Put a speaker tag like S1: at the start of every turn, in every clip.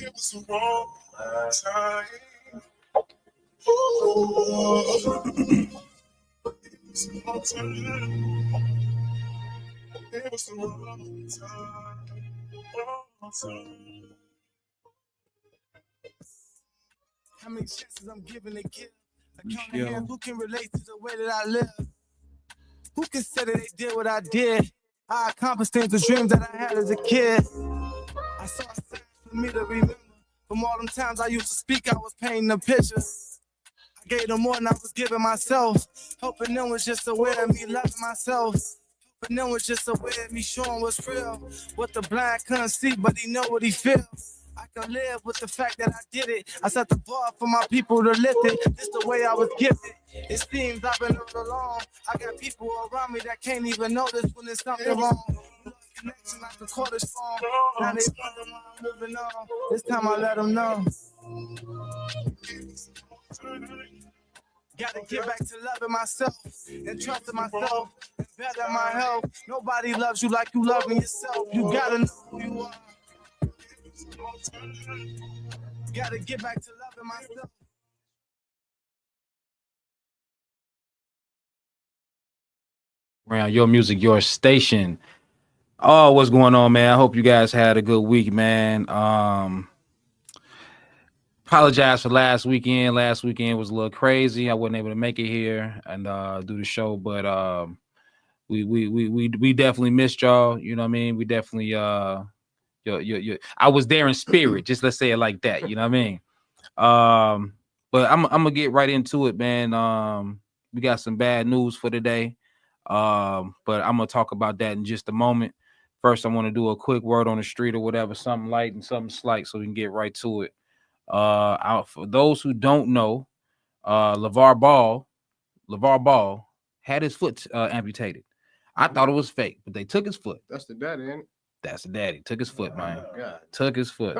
S1: How many chances I'm giving to give? Who can relate to the way that I live? Who consider they did what I did? I accomplished things, the dreams that I had as a kid. I saw a sign for me to remember. From all them times I used to speak, I was painting a picture. I gave them more than I was giving myself. Hoping them was just aware of me loving myself. Hoping them was just aware of me showing what's real. What the blind couldn't see, but he know what he feels. I can live with the fact that I did it. I set the bar for my people to lift it. This the way I was gifted. It seems I've been all alone. I got people around me that can't even notice when there's something wrong. Connection like the quarter phone. Now they wonder why I'm moving on. This time I let them know. Gotta get back to loving myself and trusting myself and better my health. Nobody loves you like you loving yourself. You gotta know who you are. Gotta get back to loving myself.
S2: Around your music, your station. Oh, what's going on, man? I hope you guys had a good week, man. Apologize for last weekend. Last weekend was a little crazy. I wasn't able to make it here and do the show, but we definitely missed y'all. You know what I mean? We definitely I was there in spirit. Just let's say it like that. You know what I mean? But I'm gonna get right into it, man. We got some bad news for today. But I'm gonna talk about that in just a moment. First, I want to do a quick word on the street or whatever, something light and something slight, so we can get right to it. For those who don't know, LeVar Ball had his foot amputated. I thought it was fake, but they took his foot.
S3: That's the daddy, ain't it?
S2: That's the daddy. Took his foot, man.
S3: God.
S2: Took his foot.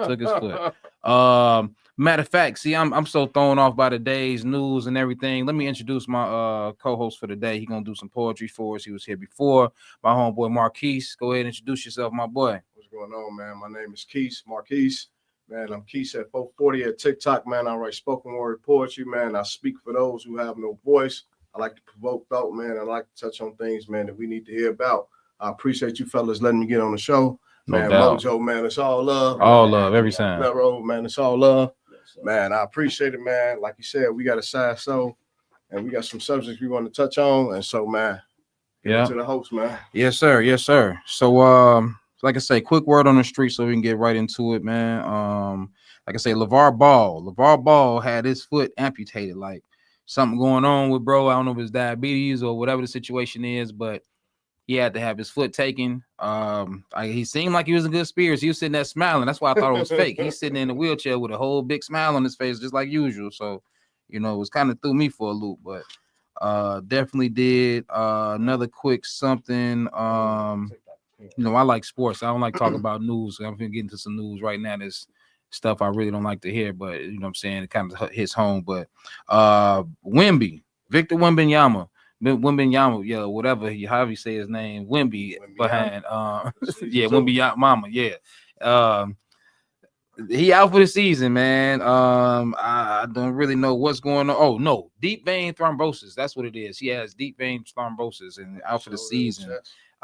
S2: Matter of fact, see, I'm so thrown off by the day's news and everything. Let me introduce my co-host for the day. He's gonna do some poetry for us. He was here before. My homeboy Marquise. Go ahead and introduce yourself, my boy.
S3: What's going on, man? My name is Keith Marquise. Man, I'm Keith at 440 at TikTok, man. I write spoken word poetry, man. I speak for those who have no voice. I like to provoke thought, man. I like to touch on things, man, that we need to hear about. I appreciate you fellas letting me get on the show. Man, Moe Joe, man, it's all love.
S2: All
S3: man.
S2: love, every time.
S3: That road, man, it's all love. Man, I appreciate it, man. Like you said, we got a side soul, and we got some subjects we want to touch on. And so, man,
S2: yeah,
S3: to the host, man.
S2: Yes, sir. Yes, sir. So, like I say, quick word on the street so we can get right into it, man. Like I say, LeVar Ball had his foot amputated. Like something going on with bro. I don't know if it's diabetes or whatever the situation is, but he had to have his foot taken. He seemed like he was in good spirits. He was sitting there smiling. That's why I thought it was fake. He's sitting in a wheelchair with a whole big smile on his face, just like usual. So, you know, it was kind of threw me for a loop, but definitely did. Another quick something. You know, I like sports. I don't like talking about news. I'm gonna get into some news right now. There's stuff I really don't like to hear, but you know what I'm saying, it kind of hits home. But Victor Wembanyama, yeah, whatever however you say his name, Wemby behind Wembanyama, yeah. He out for the season, man. I don't really know what's going on. Oh no, deep vein thrombosis. That's what it is. He has deep vein thrombosis and out for the season.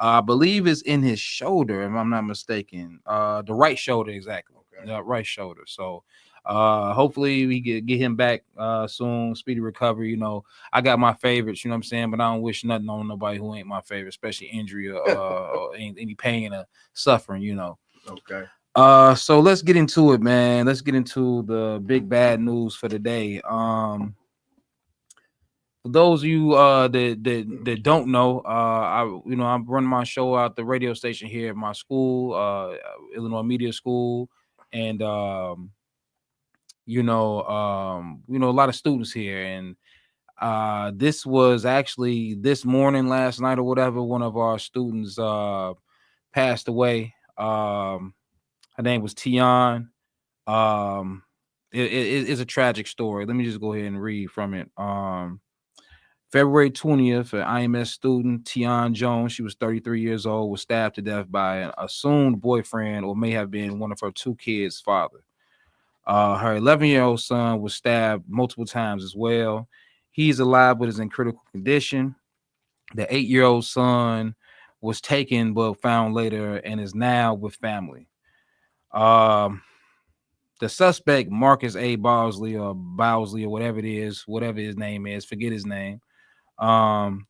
S2: I believe it's in his shoulder, if I'm not mistaken. The right shoulder, exactly. Okay. The right shoulder. So hopefully we get him back soon. Speedy recovery. You know, I got my favorites, you know what I'm saying, but I don't wish nothing on nobody who ain't my favorite, especially injury or any pain or suffering, you know.
S3: Okay.
S2: So let's get into it, man. Let's get into the big bad news for the day. For those of you that don't know, I'm running my show out the radio station here at my school, Illinois Media School, and a lot of students here. And this was actually this morning, last night or whatever, one of our students passed away. Her name was Teone. It's a tragic story. Let me just go ahead and read from it. February 20th, an IMS student, Teone Jones, she was 33 years old, was stabbed to death by an assumed boyfriend or may have been one of her two kids' father. Her 11-year-old son was stabbed multiple times as well. He's alive but is in critical condition. The 8-year-old son was taken but found later and is now with family. The suspect, Marcus A. Bowsley or whatever it is, whatever his name is, forget his name, was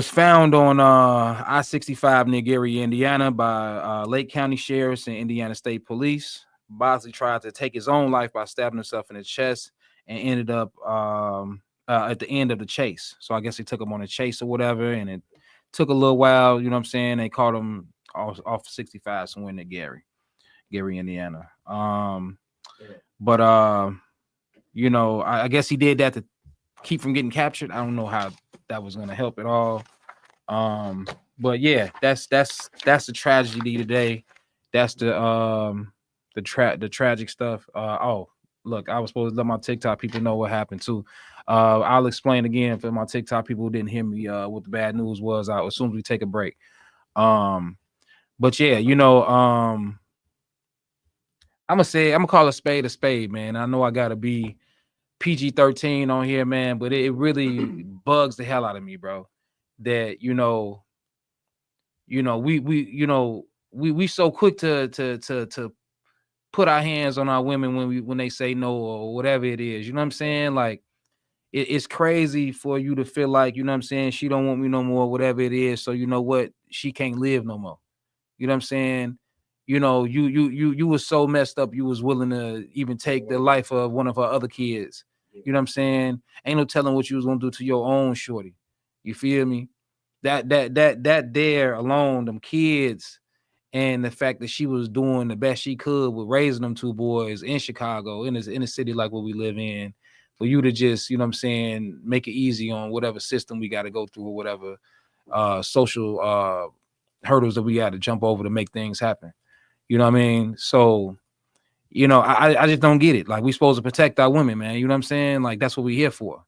S2: found on I-65 near Gary, Indiana by Lake County Sheriffs and Indiana State Police. Bosley tried to take his own life by stabbing himself in the chest and ended up at the end of the chase. So I guess they took him on a chase or whatever, and it took a little while, you know what I'm saying? They caught him off 65 somewhere in Gary, Indiana. But you know, I guess he did that to keep from getting captured. I don't know how that was going to help at all. But yeah, that's the tragedy today. That's the tragic stuff. Oh, look, I was supposed to let my TikTok people know what happened too. I'll explain again for my TikTok people who didn't hear me what the bad news was as soon as we take a break. But yeah, you know, I'm gonna call a spade, man. I know I gotta be PG-13 on here, man, but it really bugs the hell out of me, bro. That we so quick to put our hands on our women when they say no or whatever it is. You know what I'm saying? Like it's crazy for you to feel like, you know what I'm saying, she don't want me no more, whatever it is. So you know what? She can't live no more. You know what I'm saying? You know, you was so messed up, you was willing to even take the life of one of her other kids. You know what I'm saying? Ain't no telling what you was gonna do to your own shorty. You feel me? That there alone, them kids, and the fact that she was doing the best she could with raising them two boys in Chicago, in a city like what we live in, for you to just, you know what I'm saying, make it easy on whatever system we got to go through or whatever social hurdles that we got to jump over to make things happen. You know what I mean? So, you know, I just don't get it. Like, we supposed to protect our women, man. You know what I'm saying? Like, that's what we're here for.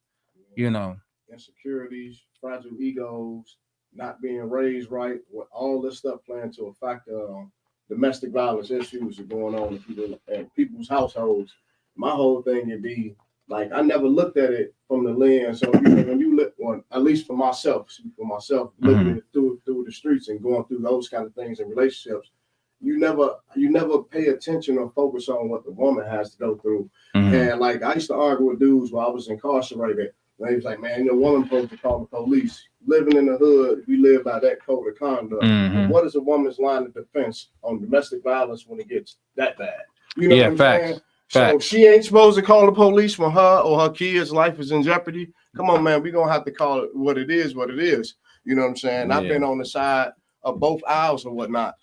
S2: You know,
S3: insecurities, fragile egos, not being raised right, with all this stuff playing to a factor. Domestic violence issues are going on in people's households. My whole thing would be like, I never looked at it from the lens. So when you look on, at least for myself, looking at it through the streets and going through those kind of things in relationships, you never pay attention or focus on what the woman has to go through. And like, I used to argue with dudes while I was incarcerated. And they was like, man, you're a woman supposed to call the police. Living in the hood, we live by that code of conduct. What is a woman's line of defense on domestic violence when it gets that bad? You know what I'm saying? So she ain't supposed to call the police when her or her kid's life is in jeopardy. Come on, man, we're gonna have to call it what it is. You know what I'm saying? Yeah. I've been on the side of both aisles or whatnot.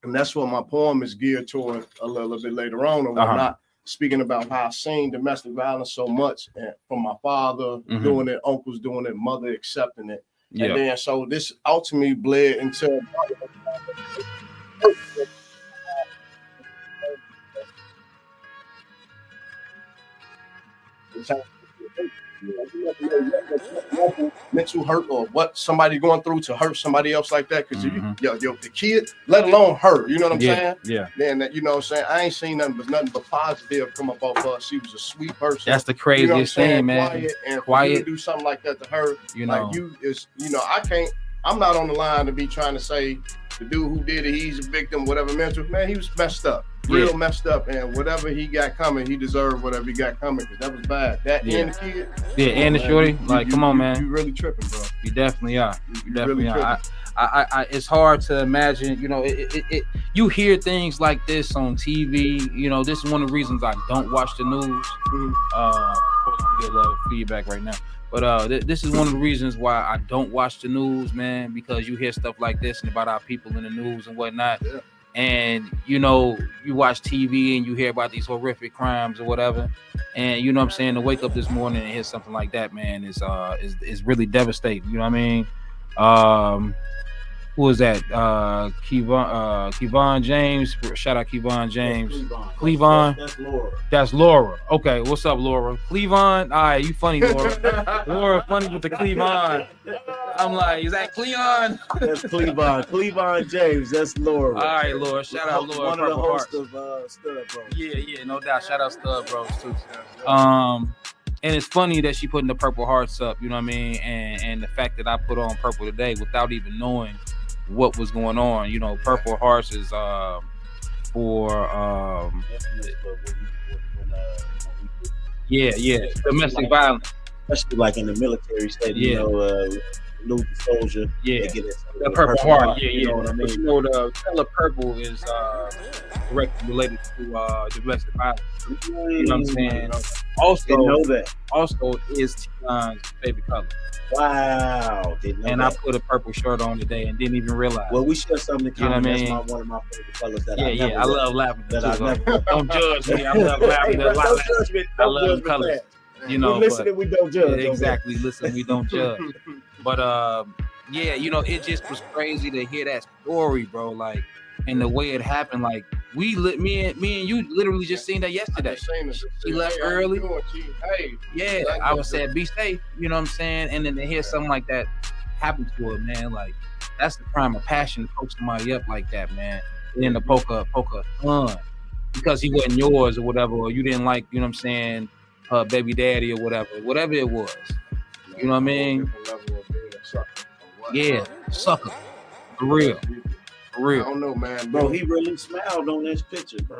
S3: And that's what my poem is geared toward a little bit later on or whatnot. Speaking about how I've seen domestic violence so much from my father doing it, uncles doing it, mother accepting it. Yep. And then so this ultimately bled into mental hurt or what somebody going through to hurt somebody else like that. Because the kid, let alone her, you know what I'm saying? Yeah. Then that, you know what I'm saying? I ain't seen nothing but positive come up off her. She was a sweet person.
S2: That's the craziest thing, man.
S3: Quiet. You to do something like that to her, you know, like I'm not on the line to be trying to say the dude who did it, he's a victim, whatever mental. Man, he was messed up. Real messed up, and whatever he got coming, he deserved whatever he got coming, because that was bad. That and the kid,
S2: and the shorty, come on, man,
S3: you really tripping, bro.
S2: You definitely are. You definitely really are. I it's hard to imagine. You know, you hear things like this on TV. You know, this is one of the reasons I don't watch the news. Get a little feedback right now. But this is one of the reasons why I don't watch the news, man, because you hear stuff like this and about our people in the news and whatnot. Yeah. And, you know, you watch TV and you hear about these horrific crimes or whatever. And, you know what I'm saying, to wake up this morning and hear something like that, man, is really devastating. You know what I mean? Who is that? Kevon James. Shout out Kevon James. Cleavon.
S4: That's Laura.
S2: That's Laura. Okay, what's up, Laura? Cleavon. All right, you funny, Laura. Laura funny with the Cleavon. I'm like, is that Cleon?
S4: That's Cleavon. Cleavon James. That's Laura.
S2: All right, Laura. Shout out Laura.
S4: One of the
S2: Purple
S4: hosts
S2: Hearts.
S4: of Stud Bros.
S2: Yeah, no doubt. Shout out Stud Bros too. And it's funny that she putting the Purple Hearts up, you know what I mean? And the fact that I put on purple today without even knowing what was going on. You know, Purple Hearts is for domestic violence.
S4: Especially like in the military state,
S2: Yeah.
S4: you know, lose the soldier.
S2: Yeah.
S4: they get
S2: The Purple Heart,
S4: You know what I
S2: But
S4: mean?
S2: you know, the color purple is directly related to domestic violence. You know what I'm saying?
S4: Didn't know that.
S2: Also is Tione's favorite color.
S4: Wow. Didn't know
S2: And
S4: that.
S2: I put a purple shirt on today and didn't even realize.
S4: Well, we share something in
S2: You know what
S4: common.
S2: I
S4: That's
S2: mean?
S4: one of my favorite colors that
S2: I love lavender.
S4: That
S2: too,
S4: I
S2: though.
S4: never.
S2: Don't judge me. I love lavender a lot.
S4: Don't judge me.
S2: I
S4: Don't
S2: love
S4: judge me,
S2: colors.
S4: man.
S2: You know,
S4: we listen and we don't judge.
S2: yeah, exactly. Listen, we don't judge. But yeah, you know, it just was crazy to hear that story, bro. Like, and the way it happened, like me and you literally just seen that yesterday. She left early. Yeah, I was saying be safe. You know what I'm saying? And then to hear something like that happen to her, man, like that's the crime of passion to poke somebody up like that, man. And then to poke a son because he wasn't yours or whatever, or you didn't like, you know what I'm saying, her baby daddy or whatever it was. You know what I mean? Yeah, sucker. For real. For
S3: I
S2: real.
S3: don't know, man.
S4: Bro, he really smiled on this picture, bro.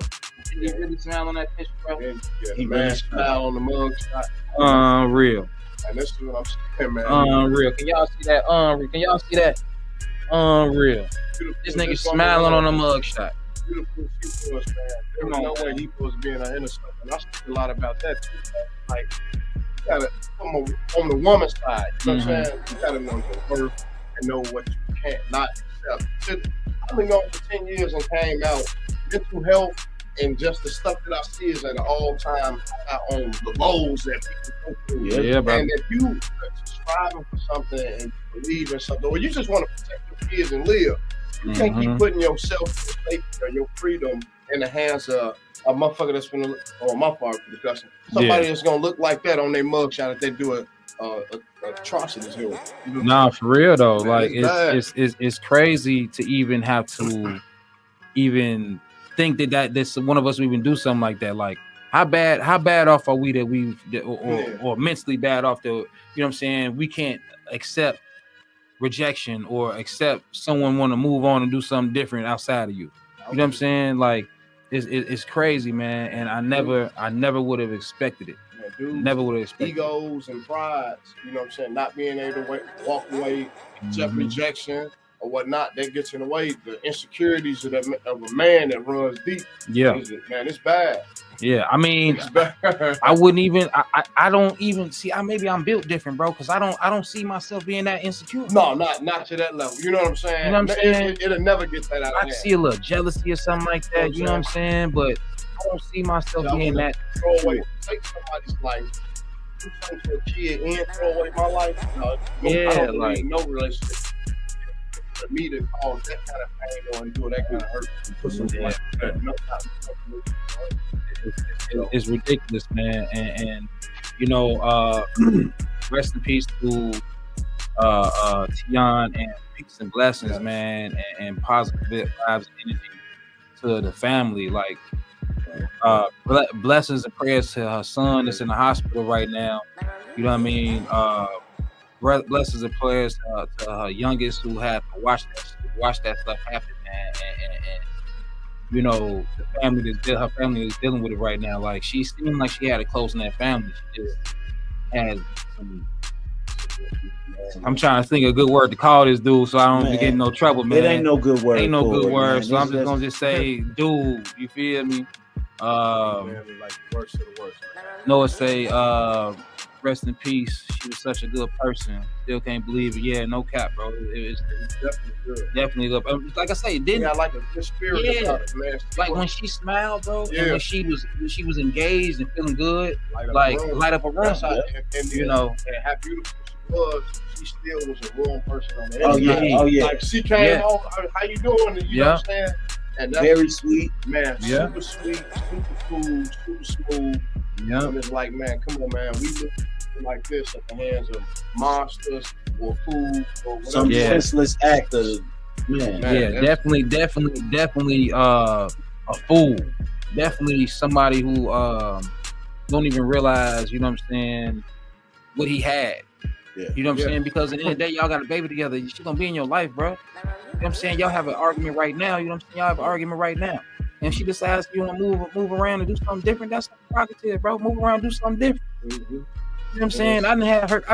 S2: Did he really smile on that picture, bro?
S3: He man smile on the mug shot.
S2: Unreal.
S3: And that's what I'm saying, man.
S2: Unreal. Can y'all see that? Unreal. Can y'all see that? Unreal. This nigga smiling on a mug shot.
S3: Beautiful she was, man. There was no way he was being an innocent. And I speak a lot about that too, man. Like, you gotta, from the woman's side, you know what I'm saying? You gotta know your worth and know what you can't not accept. I've been going for 10 years and came out. Mental health and just the stuff that I see is at an all-time high on the lows that people go through.
S2: Yeah, bro.
S3: And if you are striving for something and believe in something, or you just want to protect your kids and live, you can't keep putting yourself, your safety, or your freedom in the hands of a motherfucker that's gonna, or my part for discussion, somebody that's gonna look like that on their mugshot if they do a atrocities here. You know?
S2: Nah, for real though.
S3: Man,
S2: like
S3: it's
S2: it's crazy to even have to even think that this one of us would even do something like that. Like how bad off are we that we've or mentally bad off that, you know what I'm saying, we can't accept rejection or accept someone want to move on and do something different outside of you. You know what I'm saying? Like it's crazy, man. And I never would have expected it.
S3: Yeah, dude,
S2: Never would have expected
S3: egos and prides, you know what I'm saying, not being able to walk away, accept rejection or whatnot, that gets in the way. The insecurities of a man that runs deep.
S2: Yeah.
S3: Man, it's bad.
S2: Yeah, I mean,
S3: It's bad.
S2: I wouldn't even. I don't even see. Maybe I'm built different, bro. Because I don't see myself being that insecure.
S3: No, not to that level. You know what I'm saying?
S2: You know what I'm saying?
S3: It'll never get that out of
S2: I
S3: hand.
S2: see a little jealousy or something like that. You know what I'm saying? But I don't see myself being that.
S3: Throw away, take somebody's life, do something to a kid, and throw away my life. No,
S2: Yeah,
S3: I don't
S2: like-
S3: believe no relationship. For me to cause that kind of pain or do that kind of hurt, put something like that. No,
S2: It's ridiculous, man. And you know, rest in peace to Teone, and peace and blessings, man, and positive vibes and energy to the family. Like blessings and prayers to her son that's in the hospital right now. You know what I mean? Blessings and prayers to her youngest who had to watch that stuff happen, man. And you know, her family is dealing with it right now. Like she seemed like she had a close knit family. She just had some. I'm trying to think of a good word to call this dude, so I don't get in no trouble, man.
S4: It ain't no good word.
S2: Ain't no good word,
S4: man.
S2: so I'm just gonna say, dude. You feel me?
S3: man, like the worst of the worst. Man.
S2: Noah say, rest in peace. She was such a good person. Still can't believe it. Yeah, no cap, bro. It's
S3: Definitely good.
S2: definitely good. Like I say,
S3: You
S2: didn't
S3: got like a good spirit
S2: Yeah.
S3: about it, man.
S2: like when she smiled, bro, and
S3: Yeah.
S2: when she was engaged and feeling good,
S3: Light up
S2: like
S3: a room.
S2: light up a room.
S3: That's how, and
S2: You know,
S3: and how beautiful she was, she still was a warm person on the
S4: Oh
S3: inside.
S4: yeah, oh yeah.
S3: Like she came home, how you doing? And you know what I'm saying? And that's,
S4: Very sweet.
S3: man, super sweet, super cool, super smooth.
S2: Yeah.
S3: And it's like, man, come on, man, we look like this at the hands of monsters or food or whatever.
S4: Some senseless act of man.
S2: Yeah, definitely a fool. Definitely somebody who don't even realize, you know what I'm saying, what he had.
S4: Yeah.
S2: You know what I'm saying? Because at the end of the day, y'all got a baby together. She's gonna be in your life, bro. You know what I'm saying? Y'all have an argument right now. You know what I'm saying? Y'all have an argument right now. And if she decides you want to move around and do something different, that's a prerogative, bro. Move around, do something different.
S3: Mm-hmm.
S2: You know what I'm saying? I've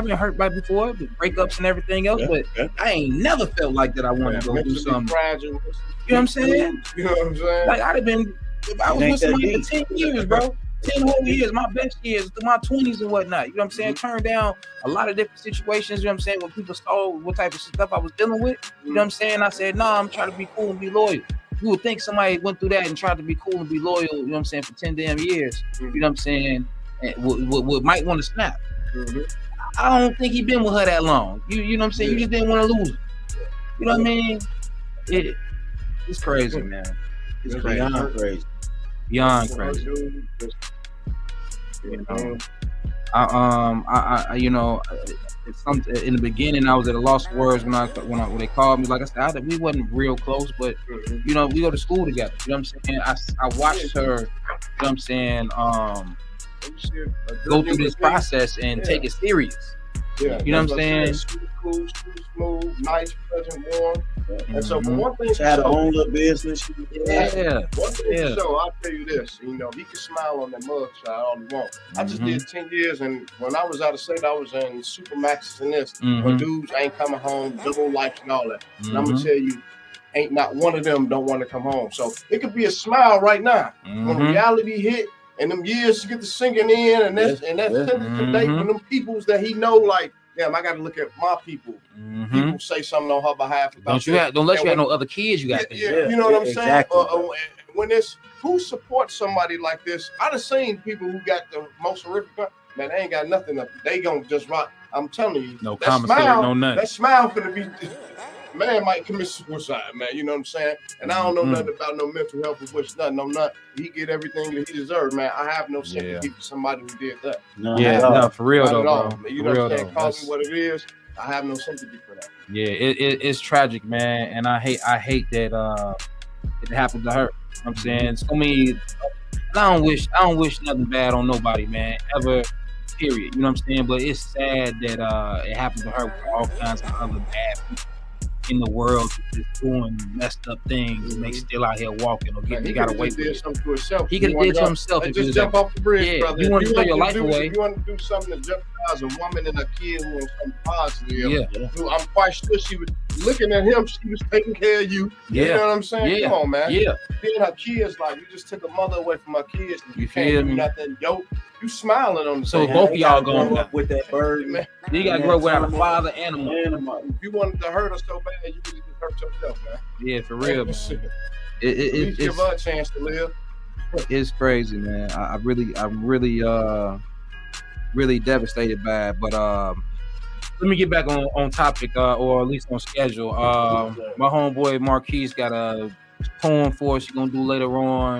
S2: been hurt by before, with breakups and everything else, but I ain't never felt like that I wanted to go do something.
S3: Fragile.
S2: You know what I'm saying?
S3: You know what I'm saying?
S2: Like I'd have been, I was with somebody for 10 years, bro. 10 whole years, my best years, through my 20s and whatnot. You know what I'm saying? Turned down a lot of different situations, you know what I'm saying? When people saw what type of stuff I was dealing with, you know what I'm saying? I said, nah, I'm trying to be cool and be loyal. You would think somebody went through that and tried to be cool and be loyal, you know what I'm saying, for 10 damn years. You know what I'm saying? And would might want to snap. I don't think he been with her that long. You know what I'm saying? You just didn't want to lose her. You know what I mean? It's crazy, man. It's crazy.
S4: Beyond crazy.
S2: Beyond crazy. You know, I you know, it's something in the beginning. I was at a loss of words when they called me. Like I said, we wasn't real close, but you know, we go to school together. You know what I'm saying? I watched her. You know what I'm saying? Go through this process and take it serious.
S3: Yeah,
S2: you know what I'm saying?
S3: Super cool, super smooth, nice, pleasant, warm. And so, for one thing,
S4: she had her own little business.
S3: Yeah. One thing for sure, I'll tell you this. You know, he can smile on that mug shot all he wants. I just did 10 years, and when I was out of state, I was in Supermaxes and this. But dudes ain't coming home, double life and all that. And I'm gonna tell you, ain't not one of them don't want to come home. So it could be a smile right now. When reality hit. And them years get to sinking in, and that's to date when them peoples that he know, like, damn, I got to look at my people. People say something on her behalf. About
S2: don't let you have no other kids. You got
S3: you know what I'm saying? When it's who supports somebody like this, I done seen people who got the most horrific. Man, they ain't got nothing. They gonna just rock. I'm telling you,
S2: no commissary, no nothing.
S3: That smile gonna be. Man might commit suicide, man. You know what I'm saying? And I don't know nothing about no mental health or which nothing. No, not. He get everything that he deserved, man. I have no sympathy for somebody who did that.
S2: No, for real though, bro.
S3: You know what I'm saying? Call me what it is. I have no sympathy for that.
S2: Yeah, it's tragic, man. And I hate that it happened to her. You know what I'm saying? So many. I don't wish nothing bad on nobody, man. Ever. Period. You know what I'm saying? But it's sad that it happened to her with all kinds of other bad people in the world just doing messed up things and they still out here walking or they got away with it. He could have did to himself.
S3: Just jump off the bridge, brother.
S2: You want to throw your life away.
S3: If you want to do something to jeopardize a woman and a kid who was something positive, I'm quite sure she was looking at him. She was taking care of you. You know what I'm saying? Come on, man. Then her kids, like, you just took a mother away from her kids. And you feel me? Nothing, yo. You smiling on the
S2: so both of y'all going
S4: up with that bird, man.
S2: You gotta grow up without a father and a mother.
S3: If you wanted to hurt her so bad, you could just hurt yourself, man.
S2: Yeah, for real, man.
S3: It's give her a chance to live.
S2: It's crazy, man. I'm really devastated by it. But let me get back on topic, or at least on schedule. My homeboy Marquise got a poem for us. You're gonna do later on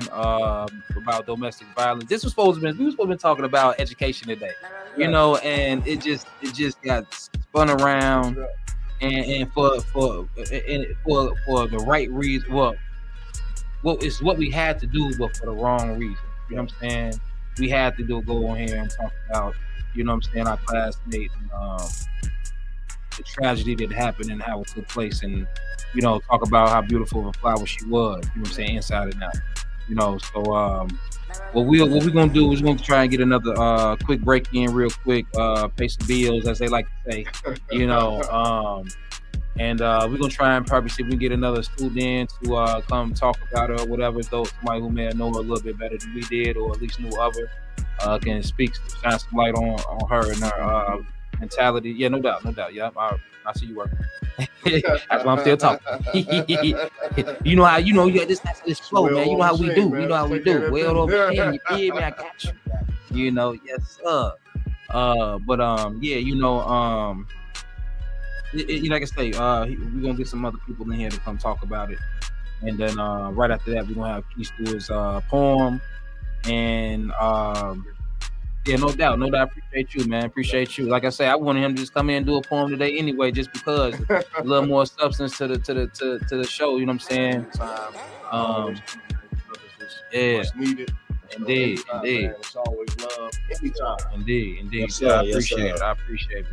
S2: about domestic violence. We were supposed to be talking about education today, you know, and it just got spun around, and for the right reason. Well, it's what we had to do, but for the wrong reason. You know what I'm saying? We had to go on here and talk about, you know what I'm saying, our classmate and the tragedy that happened and how it took place, and you know, talk about how beautiful of a flower she was, you know what I'm saying, inside and out. You know, so what we're gonna do is we're gonna try and get another quick break in real quick, pay some bills, as they like to say, you know, and we're gonna try and probably see if we can get another student in to come talk about her or whatever, though somebody who may know her a little bit better than we did, or at least knew of her, can speak, shine some light on her and her mentality. Yeah, no doubt. Yeah, I see you working. That's why I'm still talking. You know how you got this flow, man. You know how we do. You know how we do. Well over here, you feel me? I got you. You know, yes, sir. But yeah, you know, like I say, we're gonna get some other people in here to come talk about it, and then right after that, we're gonna have Keith do his poem, and yeah, no doubt. I appreciate you, man. Appreciate you. Like I say, I wanted him to just come in and do a poem today anyway, just because a little more substance to the show. You know what I'm saying? Yeah.
S3: Needed.
S2: Indeed.
S3: It's always love. Anytime.
S2: Indeed.
S4: Yes, sir.
S2: I appreciate it. I appreciate it.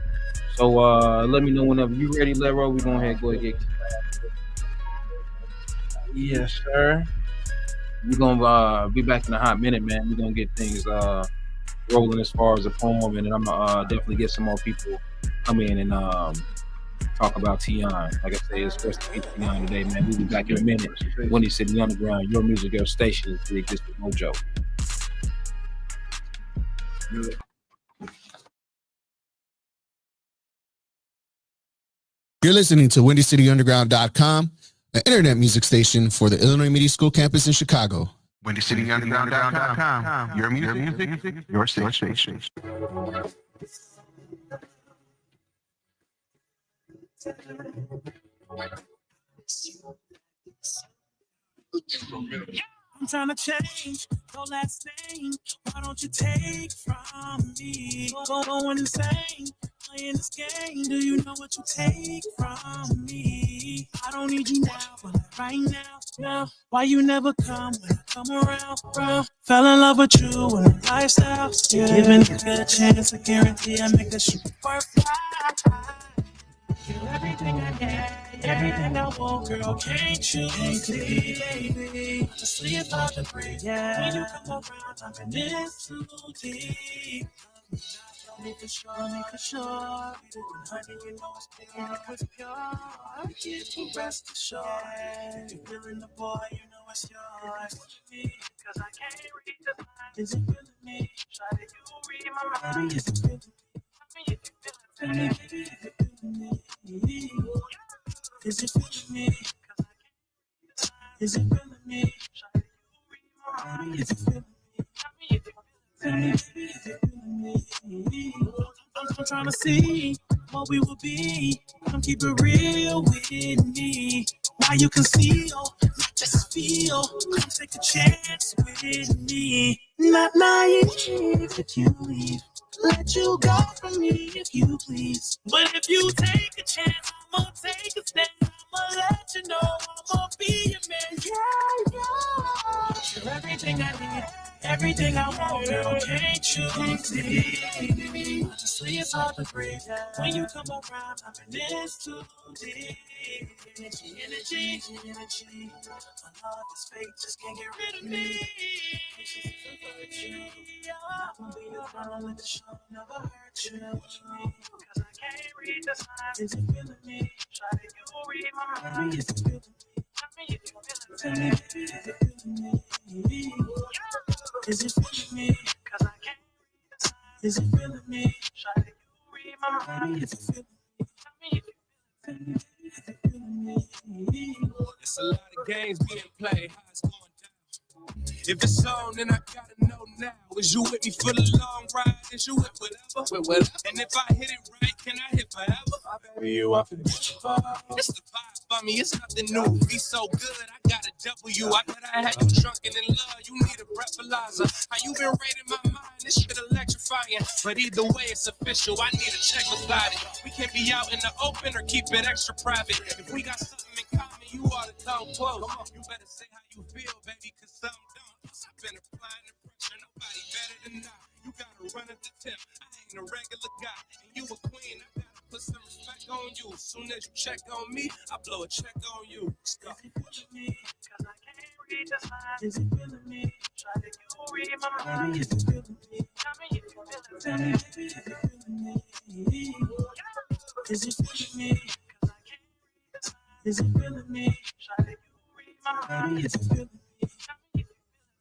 S2: So let me know whenever you ready, Lero. We're gonna go ahead and get. Yes, sir. We're gonna be back in a hot minute, man. We're gonna get things rolling as far as the poem, and then I'm gonna definitely get some more people come in and talk about Teone. Like I say, it's supposed to be Teone today, man. We'll be back in a minute. Windy City Underground, your music, your station is the existing Moe Joe.
S5: You're listening to WindyCityUnderground.com, an internet music station for the Illinois Media School campus in Chicago.
S6: WindyCityUnderground.com, your music, your station.
S1: I'm trying to change your last name. Why don't you take from me? Going insane, playing this game. Do you know what you take from me? I don't need you now, but like right now. Why you never come when I come around, bro? Fell in love with you and the lifestyle. Giving it a chance, I guarantee I make this shit worthwhile. You're everything I get, everything I want, girl. Can't you see, baby? Honestly, it's hard to breathe. Yeah. When you come around, I'm in this too deep. Make it sure. Honey, you know it's pure, it's pure. I get you rest assured. You're feeling the boy, you know it's yours. Cause I can't read the mind. Is it feeling me? Try to you read my mind. Is it feeling me? Tell me if you feeling me. Is it feeling me? Is it feeling me? Try to you read my mind. Is it feeling me? Tell me if you feeling me. I'm trying to see what we will be. Come keep it real with me. Why you conceal, not just feel. Come take a chance with me. Not naive if you leave. Let you go from me if you please. But if you take a chance, I'ma take a stand. I'ma let you know I'ma be your man. Yeah. You're everything I need. Everything I want, girl, can't you see? Honestly, it's hard to breathe. When you come around, I'm in this too deep. Energy. I love this fate, just can't get rid of me. I'll be your friend, let the show never hurt you. Cause I can't read the signs. Is it feeling me? Try to you read my mind. Is it feeling me? Tell me if it feeling me. Is it feeling me? Cause I can't read the signs. Is it feeling me? Try to you read my mind. Is it feeling me? It's a lot of games being played. How it's going down. If it's on, then I gotta know now. Is you with me for the long ride? Is you with whatever? And if I hit it right, can I hit forever? You up and it's the vibe for me. It's nothing new. Be so good, I got a W. I bet I had you drunken in love. You need a breathalyzer. How you been raiding my mind? This shit electrifying. But either way, it's official. I need a check beside it. We can be out in the open or keep it extra private. If we got something in common, you ought to come close. You better say how you feel, baby, cause some don't. I've been applying the pressure, nobody better than I. You gotta run at the tip. I ain't a regular guy, and you a queen. I gotta put some respect on you. As soon as you check on me, I blow a check on you. Stop. Is it feeling me? Cause I can't read the signs. Is it feeling me? Try to you read my mind. Is it feeling me? Tell me if you feeling me. Is it feeling me? Is it feeling me? Cause I can't read the signs. Is it feeling me? Try to you read my mind. Is it feeling me?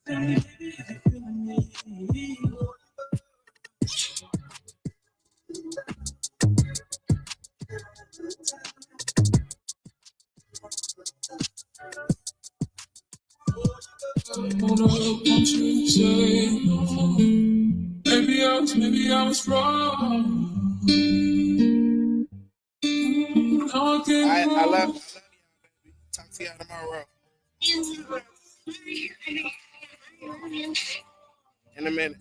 S1: Tell me if you feeling me.
S7: Hold up, don't you say no. Maybe I was wrong.
S8: In a minute.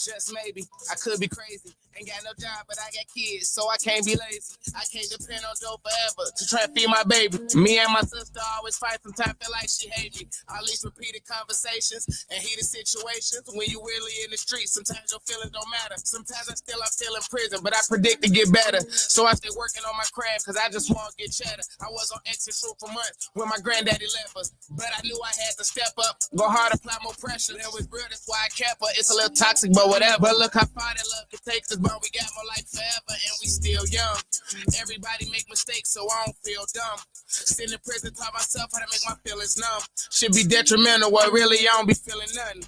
S8: Just maybe, I could be crazy. Ain't got no job, but I got kids, so I can't be lazy. I can't depend on Joe forever to try to feed my baby. Me and my sister always fight, sometimes feel like she hate me. All these repeated conversations and heated situations. When you really in the streets, sometimes your feelings don't matter. Sometimes I feel in prison, but I predict to get better. So I stay working on my craft, cause I just want to get cheddar. I was on exit fruit for months when my granddaddy left us. But I knew I had to step up, go hard, apply more pressure. That was real, that's why I kept her. It's a little toxic, but whatever. But look how far that love can take us, but we got more life forever and we still young. Everybody make mistakes, so I don't feel dumb. Sitting in prison, taught myself how to make my feelings numb. Should be detrimental, but really I don't be feeling nothing.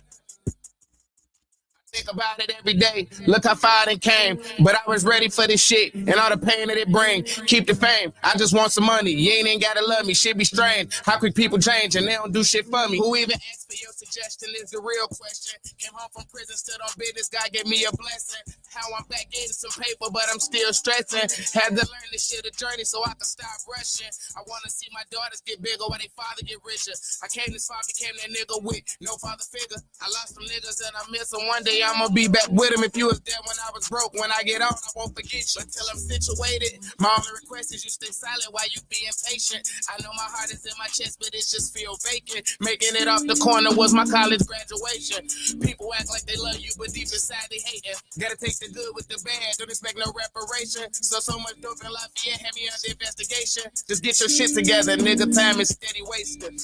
S8: Think about it every day. Look how far it came. But I was ready for this shit and all the pain that it bring. Keep the fame. I just want some money. You ain't gotta love me. Shit be strange. How quick people change and they don't do shit for me. Who even asked for your suggestion is the real question. Came home from prison, stood on business. God gave me a blessing. How I'm back getting some paper, but I'm still stressing. Had to learn this shit a journey so I can stop rushing. I wanna see my daughters get bigger while they father get richer. I came this far, became that nigga with no father figure. I lost some niggas and I miss them. One day I'ma be back with him. If you was there when I was broke, when I get on, I won't forget you until I'm situated. My only request is you stay silent while you being patient. I know my heart is in my chest, but it just feel vacant. Making it off the corner was my college graduation. People act like they love you, but deep inside they hating. Gotta take the good with the bad, don't expect no reparation. So much dope in Lafayette, had me under investigation. Just get your shit together, nigga. Time is steady wasted.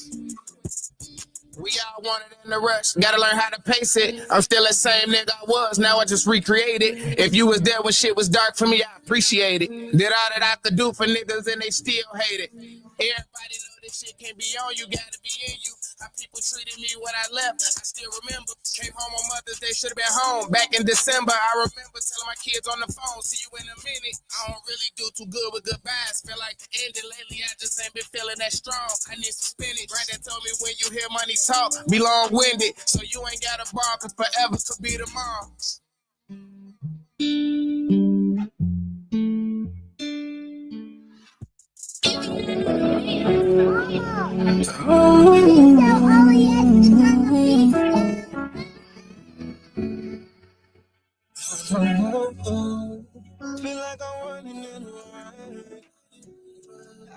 S8: We all want it in the rush. Gotta learn how to pace it. I'm still the same nigga I was. Now I just recreate it. If you was there when shit was dark for me, I appreciate it. Did all that I could do for niggas and they still hate it. Everybody know this shit can't be on you. Gotta be in you. How people treated me when I left, I still remember. Came home on Mother's Day, should have been home. Back in December, I remember telling my kids on the phone, see you in a minute. I don't really do too good with goodbyes. Feel like the ending lately, I just ain't been feeling that strong. I need some spinach. Granddad told me when you hear money talk, be long-winded. So you ain't got a bar, cause forever could be tomorrow.
S1: Feel like I'm running in the rain.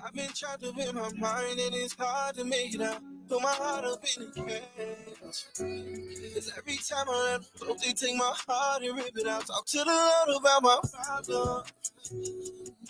S1: I've been trapped up in my mind and it's hard to make it out. Put my heart up in the cage. Cause every time I let hope they take my heart and rip it out. Talk to the Lord about my problem.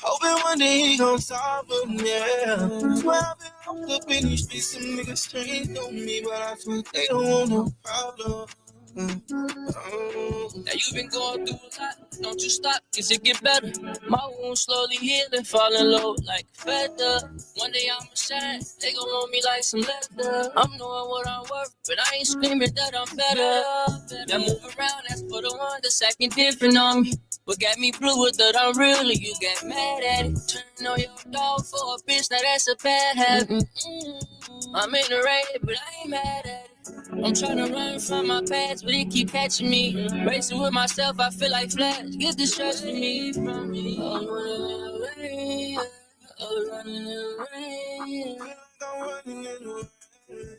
S1: Hoping one day he gon' solve them, yeah. Swear I've been locked up in these streets, some niggas strange on me, but I swear they don't want no problem.
S9: Now you've been going through a lot, don't you stop, cause it get better. My wounds slowly healing, falling low like a feather. One day I'ma shine, they gon' want me like some leather. I'm knowing what I'm worth, but I ain't screaming that I'm better. That move around, that's for the one that's acting different on me. What got me blue with that I'm real, and you get mad at it. Turn on your dog for a bitch, now that's a bad habit. I'm in the rain, but I ain't mad at it. I'm trying to run from my past, but it keep catching me. Racing with myself, I feel like Flash. Get distracting me from me. I'm running in the rain. I'm running in the rain.
S1: I'm running in the rain.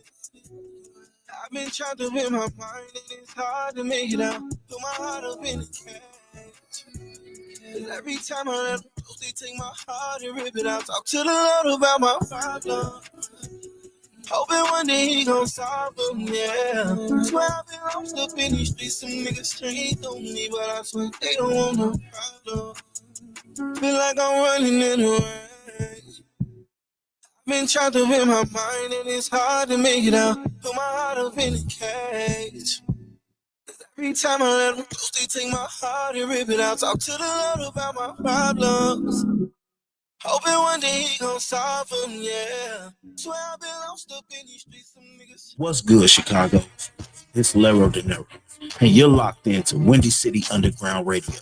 S1: I've been trapped up in my mind and it's hard to make it out. Put my heart up in the cage. Every time I let hope they take my heart and rip it out. Talk to the Lord about my problem. Hoping one day he gon' solve them, yeah. Swear I've been lost up in these streets, some niggas strange on me, but I swear they don't want no problem. Feel like I'm running in the rain. I've been trapped up in my mind and it's hard to make it out. Put my heart up in the cage. Every time I let them close, they take my heart and rip it out. Talk to the Lord about my problems. Hoping one day he gon' solve them, yeah. Swear I've been lost up in these streets, some niggas.
S4: What's good, Chicago? It's Lero De Niro, and you're locked into Windy City Underground Radio,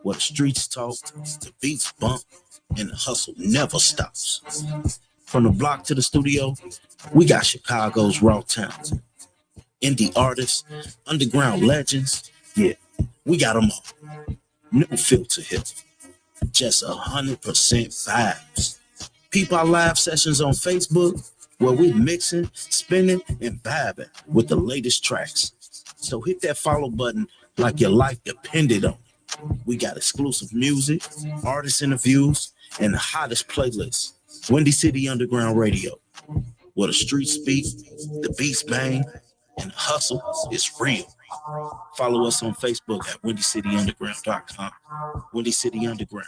S4: where the streets talk, the beats bump, and the hustle never stops. From the block to the studio, we got Chicago's raw talents, indie artists, underground legends. Yeah, we got them all. No filter here. Just 100% vibes. Peep our live sessions on Facebook, where we mixing, spinning, and vibing with the latest tracks. So hit that follow button like your life depended on it. We got exclusive music, artist interviews, and the hottest playlists. Windy City Underground Radio, where the streets speak, the beats bang, and the hustle is real. Follow us on Facebook at WindyCityUnderground.com. Windy City Underground,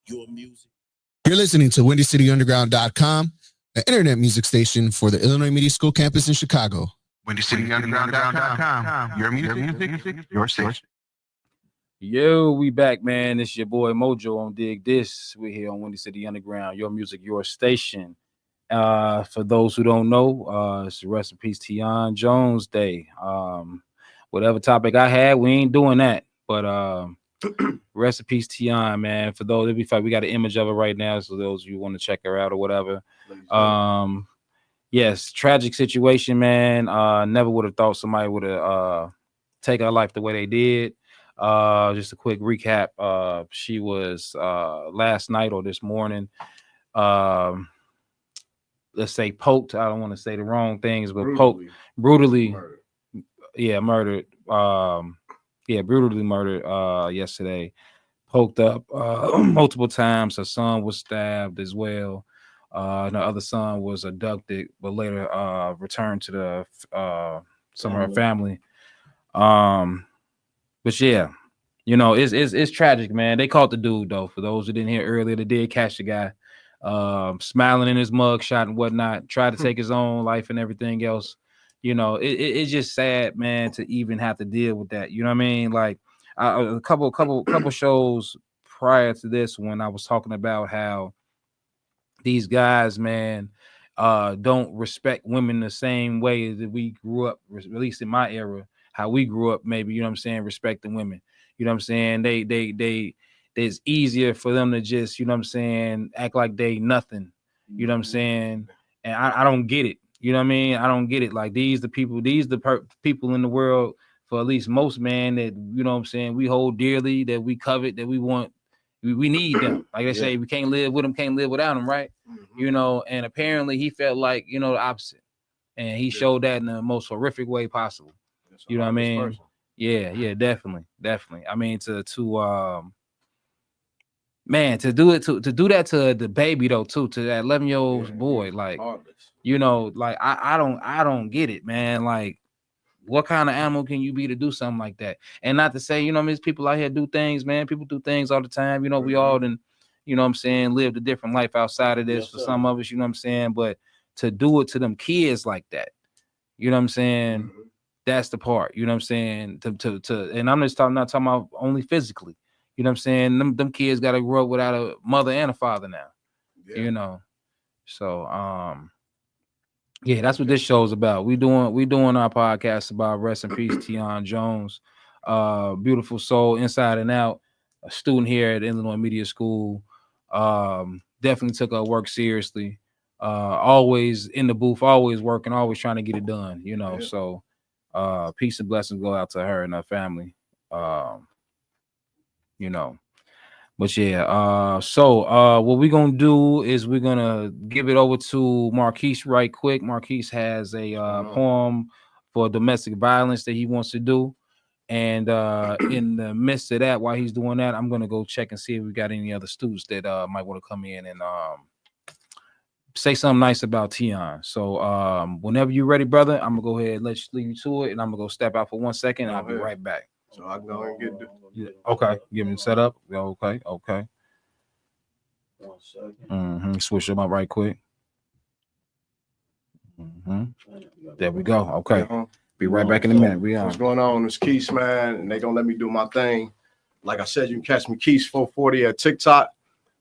S4: your music.
S5: You're listening to WindyCityUnderground.com, an internet music station for the Illinois Media School campus in Chicago.
S6: WindyCityUnderground.com. Your music, your station.
S2: Yo, we back, man. It's your boy Moe Joe on Dig This. We're here on Windy City Underground, your music, your station. For those who don't know, it's the Rest in Peace Teone Jones Day. Whatever topic I had, we ain't doing that. But rest in peace, Teone, man. For those, we got an image of her right now, so those of you want to check her out or whatever. Yes, tragic situation, man. Never would have thought somebody would have taken her life the way they did. Just a quick recap. She was last night or this morning, let's say poked. I don't want to say the wrong things, but brutally murdered. Murdered. Brutally murdered yesterday. Poked up multiple times. Her son was stabbed as well. And her other son was abducted, but later returned to the some of her family. But yeah, you know, it's tragic, man. They caught the dude though. For those who didn't hear earlier, they did catch the guy smiling in his mug shot and whatnot, tried to take his own life and everything else. You know, it's just sad, man, to even have to deal with that. You know what I mean? Like a couple shows prior to this, when I was talking about how these guys, man, don't respect women the same way that we grew up, at least in my era, how we grew up, maybe, you know what I'm saying, respecting women. You know what I'm saying? They it's easier for them to just, you know what I'm saying, act like they nothing. You know what I'm saying? And I don't get it. You know what I mean? I don't get it. Like these the people in the world, for at least most, man, that, you know what I'm saying, we hold dearly, that we covet, that we want. We need them. Like they say, we can't live with them, can't live without them, right? Mm-hmm. You know, and apparently he felt like, you know, the opposite. And he showed that in the most horrific way possible. You know what I mean? Person. Yeah, definitely. I mean, to do that to the baby though, too, to that 11-year-old boy, like, you know, like I don't get it, man. Like, what kind of animal can you be to do something like that? And not to say, you know, there's people out here do things, man. People do things all the time. You know, we all done, you know what I'm saying, lived a different life outside of this for some of us, you know what I'm saying? But to do it to them kids like that, you know what I'm saying? That's the part, you know what I'm saying? To and I'm just not talking about only physically. You know what I'm saying? Them kids got to grow up without a mother and a father now. Yeah. You know. So yeah, that's what this show's about. We doing our podcast about rest in peace, Teone Jones, beautiful soul, inside and out, a student here at Illinois Media School. Definitely took her work seriously. Always in the booth, always working, always trying to get it done. You know, so peace and blessings go out to her and her family. You know. But yeah, so what we're gonna do is we're gonna give it over to Marquise right quick. Marquise has a poem for domestic violence that he wants to do. And in the midst of that, while he's doing that, I'm gonna go check and see if we got any other students that might want to come in and say something nice about Teone. So whenever you're ready, brother, I'm gonna go ahead and leave you to it, and I'm gonna go step out for 1 second and I'll be right back.
S3: So I go and get the
S2: okay. Give me set up. Okay.
S4: 1 second.
S2: Switch them up right quick. There we go. Okay. Be right back in a minute.
S3: What's going on? It's Keith, man, and they gonna let me do my thing. Like I said, you can catch me Keith 440 at TikTok.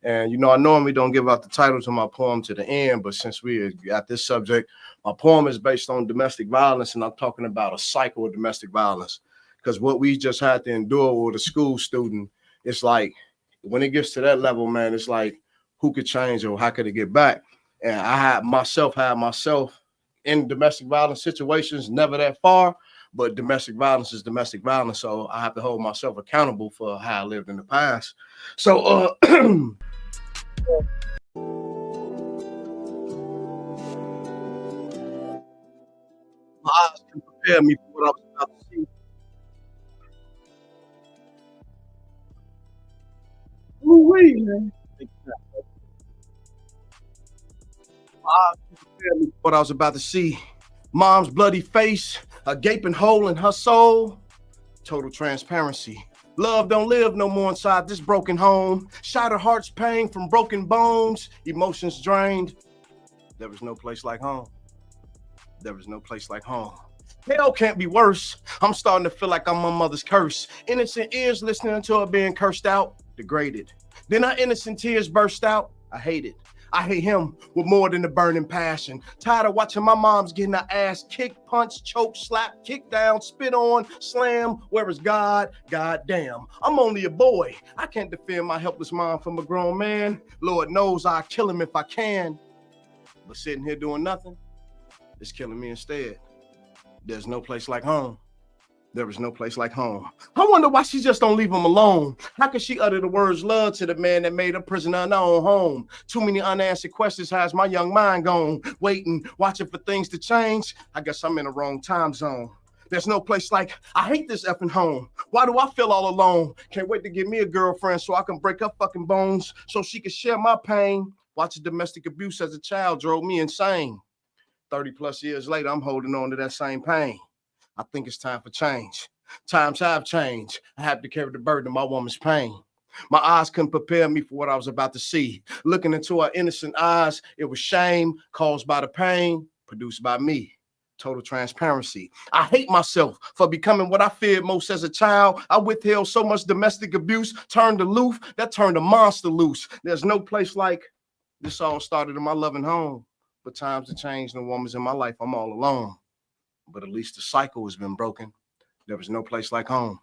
S3: And you know, I normally don't give out the title to my poem to the end, but since we got this subject, my poem is based on domestic violence, and I'm talking about a cycle of domestic violence. Because what we just had to endure with a school student, it's like when it gets to that level, man, it's like who could change or how could it get back? And I had myself in domestic violence situations, never that far, but domestic violence is domestic violence. So I have to hold myself accountable for how I lived in the past. So eyes can prepare me for what I was about to see. Ooh-wee, man. My eyes can prepare me for what I was about to see. Mom's bloody face, a gaping hole in her soul. Total transparency. Love don't live no more inside this broken home. Shattered heart's pain from broken bones. Emotions drained. There was no place like home. There was no place like home. Hell can't be worse. I'm starting to feel like I'm my mother's curse. Innocent ears listening to her being cursed out, degraded. Then her innocent tears burst out. I hate it. I hate him with more than a burning passion. Tired of watching my mom's getting her ass kicked, punch, choke, slap, kick down, spit on, slam. Where is God? God damn. I'm only a boy. I can't defend my helpless mom from a grown man. Lord knows I'll kill him if I can. But sitting here doing nothing is killing me instead. There's no place like home. There is no place like home. I wonder why she just don't leave him alone. How could she utter the words love to the man that made her prisoner in her own home? Too many unanswered questions has my young mind gone. Waiting, watching for things to change. I guess I'm in the wrong time zone. There's no place like, I hate this effing home. Why do I feel all alone? Can't wait to get me a girlfriend so I can break her fucking bones so she can share my pain. Watching domestic abuse as a child drove me insane. 30 plus years later, I'm holding on to that same pain. I think it's time for change. Times have changed. I have to carry the burden of my woman's pain. My eyes couldn't prepare me for what I was about to see. Looking into her innocent eyes, it was shame caused by the pain, produced by me. Total transparency. I hate myself for becoming what I feared most as a child. I withheld so much domestic abuse, turned aloof, that turned a monster loose. There's no place like this. All started in my loving home. But times have changed, no woman's in my life, I'm all alone. But at least the cycle has been broken. There was no place like home.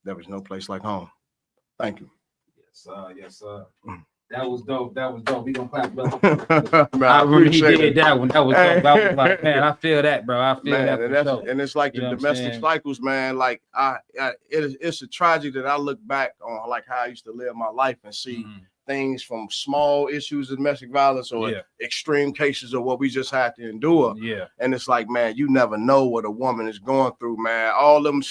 S3: There was no place like home. Thank you.
S2: Yes, sir. That was dope. That was dope. We gonna clap, brother.
S3: Man,
S2: I remember he did
S3: it.
S2: that one. That was dope. I was like, man, I feel that, bro. I feel
S3: Man,
S2: that for sure.
S3: and it's like
S2: You
S3: the
S2: know what I'm
S3: domestic
S2: saying?
S3: cycles, man. Like it's a tragedy that I look back on, like how I used to live my life and see things from small issues of domestic violence or extreme cases of what we just had to endure.
S2: Yeah.
S3: And it's like, man, you never know what a woman is going through, man. All them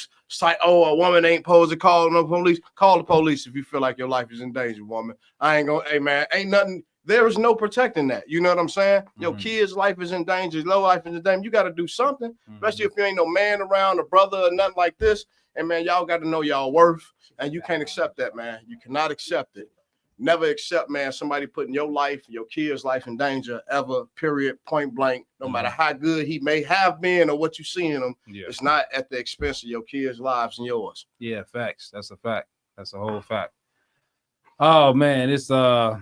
S3: like, oh, a woman ain't supposed to call no police. Call the police if you feel like your life is in danger, woman. I ain't gonna, hey man, ain't nothing. There is no protecting that. You know what I'm saying? Your kid's life is in danger, your life is in danger. You got to do something, especially if you ain't no man around, a brother, or nothing like this. And man, y'all got to know y'all worth, and you can't accept that, man. You cannot accept it. Never accept, man, somebody putting your life, your kid's life in danger ever, period, point blank, no matter how good he may have been or what you see in him. It's not at the expense of your kids' lives and yours.
S2: Yeah, facts. That's a fact. That's a whole fact. Oh man, it's that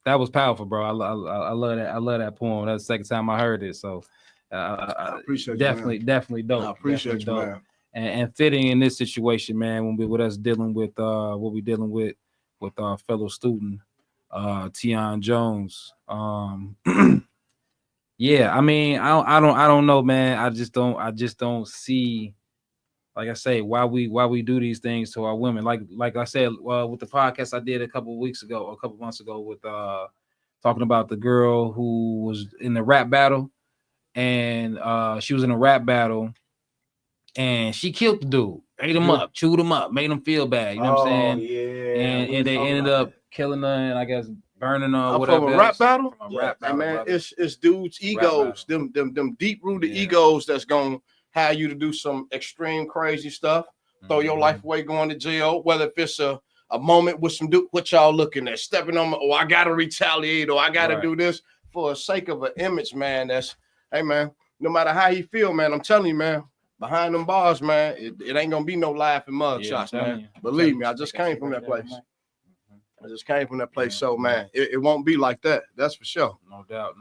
S2: was powerful, bro. I love that. I love that poem. That's the second time I heard it. So
S3: I appreciate
S2: definitely,
S3: you,
S2: definitely dope.
S3: I appreciate you,
S2: dope.
S3: man.
S2: And fitting in this situation, man, when we with us dealing with what we dealing with our fellow student, Teone Jones. Yeah, I mean, I don't know, man. I just don't see, like I say, why we do these things to our women. Like I said, with the podcast I did a couple months ago with talking about the girl who was in the rap battle, and she was in a rap battle, and she killed the dude, ate him up, chewed him up, made him feel bad. You know what I'm saying?
S3: Yeah.
S2: And they ended up killing her and I guess burning her or whatever.
S3: From a rap battle?
S2: From a rap battle,
S3: man,
S2: brother.
S3: it's dudes' egos, them deep-rooted egos that's gonna have you to do some extreme crazy stuff, throw your life away, going to jail, whether if it's a moment with some dude, what y'all looking at, stepping on, oh, I gotta retaliate, or I gotta do this for the sake of an image, man. That's, hey man, no matter how he feel, man, I'm telling you, man, behind them bars, man, it ain't gonna be no laughing mug shots, man. Believe me, I just came from that place. So man, it won't be like that. That's for sure.
S2: No doubt.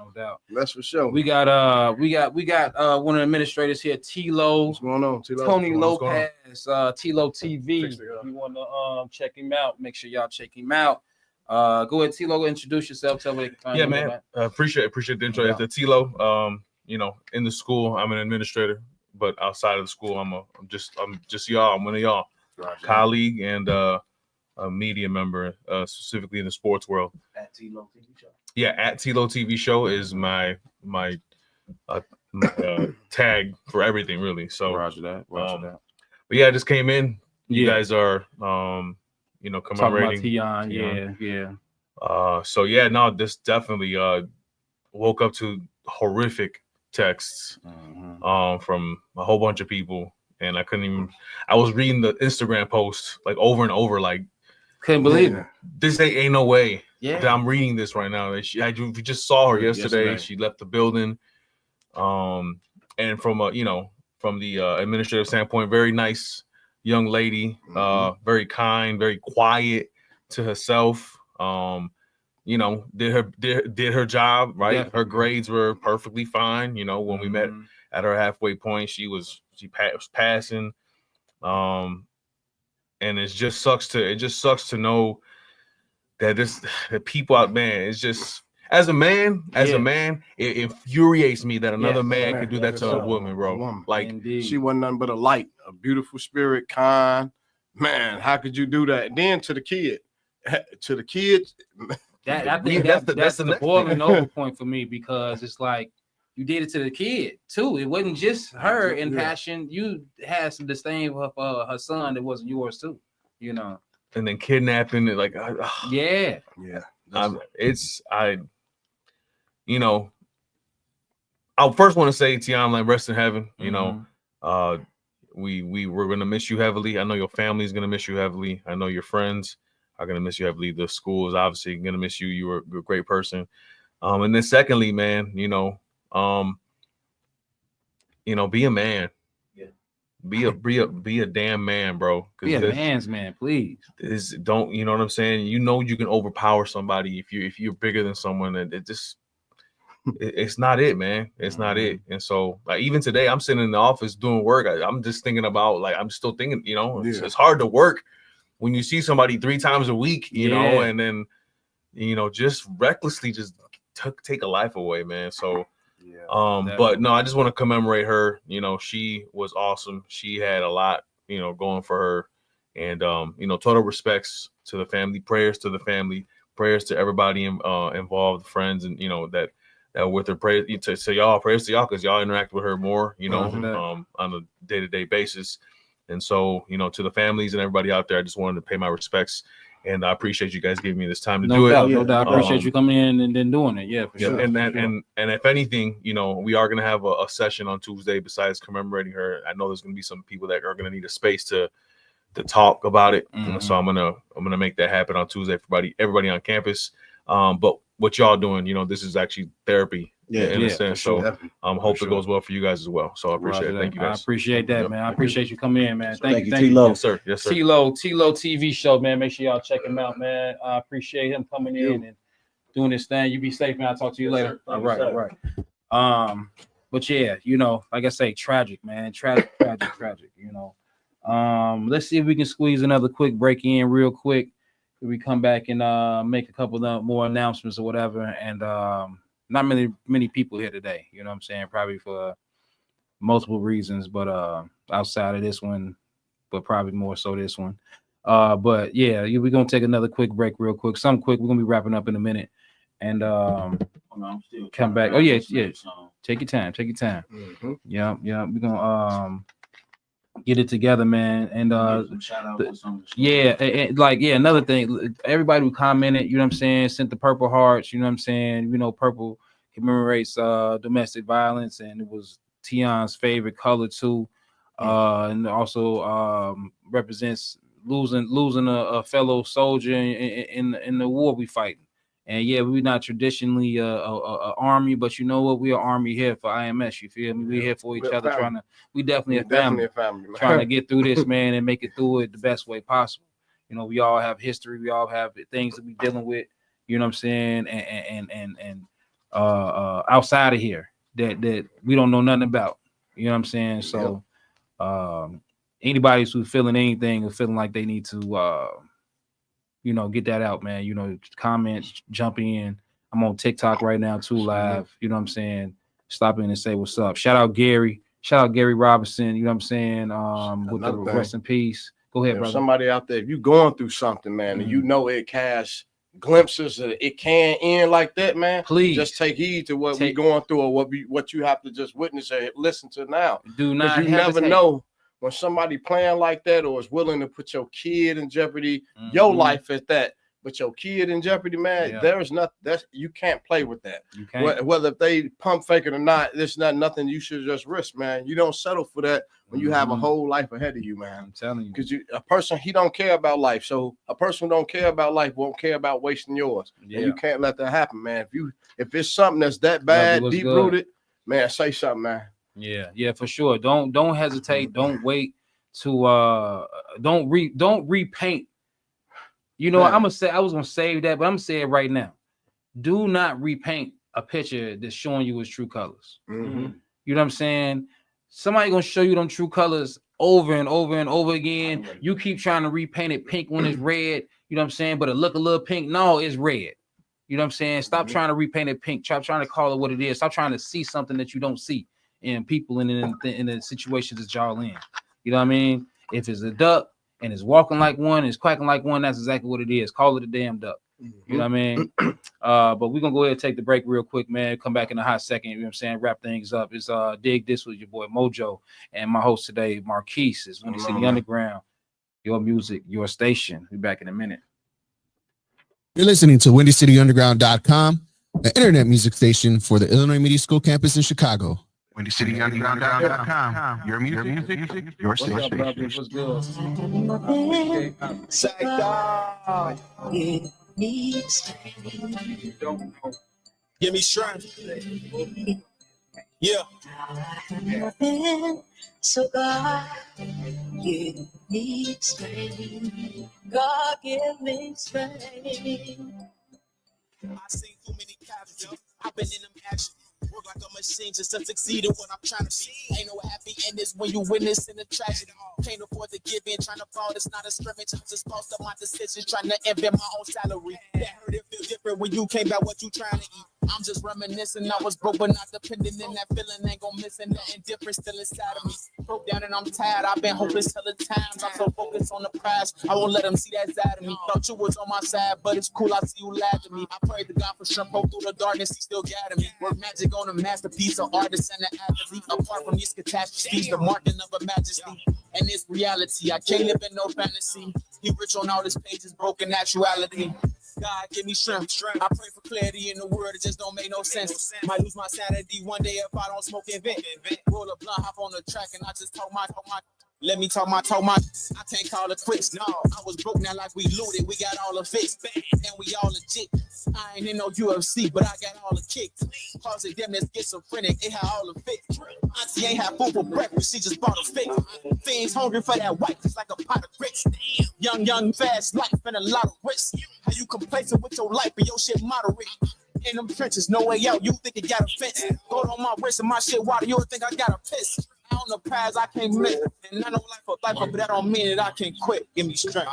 S3: That's for sure.
S2: We got one of the administrators here, Tilo.
S3: What's going on, Tilo?
S2: Tony Lopez, Tilo TV. If you want to check him out, make sure y'all check him out. Go ahead, Tilo, introduce yourself. Tell me they can find you.
S10: Man. Appreciate the intro. After Tilo, in the school, I'm an administrator, but outside of the school, I'm just y'all. I'm one of y'all, colleague and a media member, specifically in the sports world.
S3: At Tilo TV Show.
S10: Yeah, at Tilo TV Show is my tag for everything, really. So
S2: Roger that.
S10: But yeah, I just came in. You guys are commemorating
S2: Teone. Yeah.
S10: So yeah, no, this definitely woke up to horrific texts from a whole bunch of people, and I couldn't even. I was reading the Instagram post like over and over, like
S2: couldn't believe it.
S10: This ain't no way
S2: that
S10: I'm reading this right now. We just saw her yesterday. She left the building, and from the administrative standpoint, very nice young lady, very kind, very quiet to herself. Did her job right. Definitely. Her grades were perfectly fine. When we met at her halfway point, she was passing. And it just sucks to know that that people out, man, it's just as a man, it infuriates me that another man could do that to a woman, bro. Like
S3: indeed. She wasn't nothing but a light, a beautiful spirit, kind. Man, how could you do that? And then to the kids.
S2: I think that's the boiling over point for me, because it's like you did it to the kid too. It wasn't just her in passion. You had some disdain for her son that wasn't yours too.
S10: And then kidnapping it, like
S3: yeah.
S10: I first want to say, Teone, like, rest in heaven. We were gonna miss you heavily. I know your family is gonna miss you heavily. I know your friends are gonna miss you heavily. The school is obviously gonna miss you. You were a great person. And then secondly, man, be a man. Yeah. Be a damn man, bro.
S2: Be a man's man, please.
S10: Don't, you know what I'm saying? You can overpower somebody if you're bigger than someone, and it's not it, man. It's not it. And so, like, even today, I'm sitting in the office doing work. I'm just thinking about, like, I'm still thinking, it's hard to work when you see somebody 3 times a week, you know, and then, just recklessly just take a life away, man. So, but no, I just want to commemorate her. She was awesome. She had a lot, going for her, and, total respects to the family, prayers to the family, prayers to everybody involved, friends, and, that with her, prayers to y'all, prayers to y'all, because y'all interact with her more, on a day-to-day basis. And so, to the families and everybody out there, I just wanted to pay my respects, and I appreciate you guys giving me this time to do it.
S2: No doubt. I appreciate you coming in and then doing it. Yeah, for sure.
S10: And if anything, we are gonna have a session on Tuesday besides commemorating her. I know there's gonna be some people that are gonna need a space to talk about it. So I'm gonna make that happen on Tuesday for everybody on campus. But what y'all doing, this is actually therapy. In a sense. So hope it goes well for you guys as well. So I appreciate it. Thank you guys.
S2: I appreciate that, man. I appreciate you coming in, man. Thank you,
S3: T-Lo.
S10: Yes, sir.
S2: T-Lo TV show, man. Make sure y'all check him out, man. I appreciate him coming in and doing this thing. You be safe, man. I'll talk to you later. All right. But yeah, like I say, tragic, man. Tragic. Let's see if we can squeeze another quick break in real quick. We come back and make a couple of more announcements or whatever, and not many people here today, you know what I'm saying? Probably for multiple reasons, but outside of this one, but probably more so this one. But yeah, we're gonna take another quick break real quick. We're gonna be wrapping up in a minute, and come back. Oh yeah. Take your time.
S3: Mm-hmm.
S2: Yeah. We're gonna get it together, man. And another thing, everybody who commented, you know what I'm saying, sent the purple hearts, you know what I'm saying, purple commemorates domestic violence, and it was Teon's favorite color too, and also represents losing a fellow soldier in the war we fight. And yeah, we're not traditionally a army, but you know what? We're an army here for IMS. You feel me? We're here for each other, we definitely a family, trying to get through this, man, and make it through it the best way possible. We all have history, we all have things that we're dealing with, you know what I'm saying, and outside of here that we don't know nothing about, you know what I'm saying. So anybody who's feeling anything or feeling like they need to get that out, man. Comments, jump in. I'm on TikTok right now too, live. You know what I'm saying? Stop in and say what's up. Shout out Gary Robinson. You know what I'm saying? With the rest in peace. Go ahead, brother.
S3: Somebody out there, if you're going through something, man, and it casts glimpses that it can end like that, man,
S2: please
S3: just take heed to what we're going through or what you have to just witness or listen to now.
S2: Do not
S3: you never know when somebody playing like that or is willing to put your kid in jeopardy, your life at that. But your kid in jeopardy, man, there's nothing you can't play with that.
S2: You can't.
S3: Whether if they pump fake it or not, there's not nothing you should just risk, man. You don't settle for that when you have a whole life ahead of you, man.
S2: I'm telling you,
S3: because a person he don't care about life, so a person who don't care about life won't care about wasting yours. And you can't let that happen, man. If it's something that's that bad, deep rooted, man, say something, man.
S2: Yeah, for sure. Don't hesitate. Don't wait to don't repaint. You know, I was gonna save that, but I'm gonna say it right now. Do not repaint a picture that's showing you its true colors.
S3: Mm-hmm.
S2: You know what I'm saying? Somebody gonna show you them true colors over and over and over again. You keep trying to repaint it pink when it's red. You know what I'm saying? But it look a little pink. No, it's red. You know what I'm saying? Stop trying to repaint it pink. Stop trying to call it what it is. Stop trying to see something that you don't see in people in the situations that y'all in. You know what I mean? If it's a duck and it's walking like one, it's quacking like one, that's exactly what it is. Call it a damn duck. You know what I mean? But we're gonna go ahead and take the break real quick, man. Come back in a hot second. You know what I'm saying? Wrap things up. It's Dig This with your boy Moe Joe and my host today, Marquise. Is Windy City Underground. Your music, your station. We'll be back in a minute.
S5: You're listening to WindyCityUnderground.com, the internet music station for the Illinois Media School campus in Chicago.
S6: WindyCityUnderground.com. Your music, your station.
S2: What's good?
S4: Give me strength. Yeah.
S11: So God, give me strength. God, give me strength.
S4: I've seen too many casualties. I've been in them actions. Work like a machine just to succeed in what I'm trying to be. Ain't no happy endings when you witnessing a tragedy. Can't afford to give in, trying to fall. It's not a scrimmage. I'm just lost up my decisions, trying to invent my own salary. That hurt it feel different when you came back what you trying to eat. I'm just reminiscing. I was broke, but not dependent. In that feeling ain't gonna miss, and the indifference still inside of me. Broke down and I'm tired. I've been hopeless hella times. I'm so focused on the prize. I won't let them see that side of me. Thought you was on my side, but it's cool. I see you laugh at me. I pray to God for strength. Hope through the darkness, he still guiding me. Work magic on a masterpiece, an artist and an athlete. Apart from these catastrophes, the marking of a majesty. And this reality, I can't live in no fantasy. He rich on all his pages, broken actuality. God, give me strength. I pray for clarity in the world, it just don't make no sense. Might lose my sanity one day if I don't smoke and vent. Roll a blunt, hop on the track, and I just talk my. Let me talk my. I can't call it quits. No, I was broke now like we looted. We got all the fix, and we all legit. I ain't in no UFC, but I got all the kicks. Cause it damn near schizophrenic, it had all the fix. Auntie ain't had food for breakfast, she just bought a fix. Fiends hungry for that white, just like a pot of grits. Young, fast life and a lot of risk. How you complacent with your life and your shit moderate? In them trenches, no way out, you think it got a fence. Gold on my wrist and my shit water, you think I got a piss. I on the prize I can't miss. And I know life, but that don't mean that I can quit. Give me strength.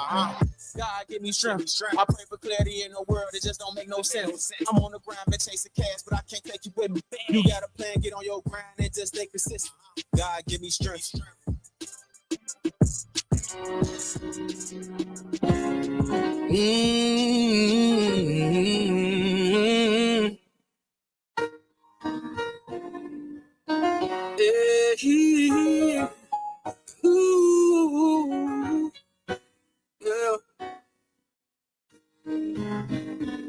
S4: God, give me strength. I pray for clarity in the world, it just don't make no sense. I'm on the grind, been chasing cash, but I can't take you with me. You got a plan, get on your grind and just stay consistent. God, give me strength.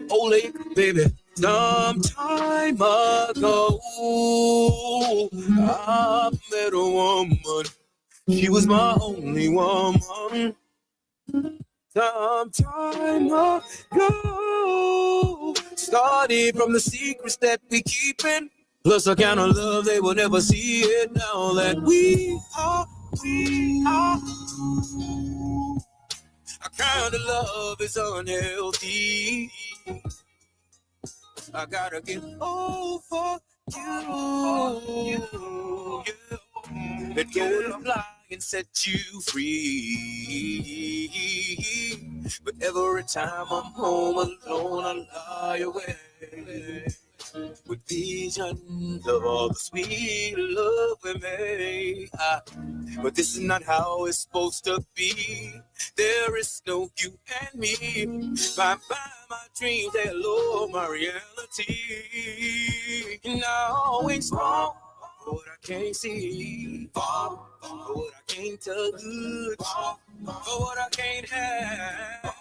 S7: Holy baby, some time ago, I met a woman. She was my only woman. Some time ago, started from the secrets that we keepin'. Plus a kind of love they will never see it now that we are. A kind of love is unhealthy. I gotta get over you. Let go of lie and set you free. But every time I'm home alone, I lie away with visions of all the sweet love we made. but this is not how it's supposed to be. There is no you and me. Bye bye my dreams, hello my reality. And I always fall for what I can't see, fall for what I can't touch, fall for what I can't have.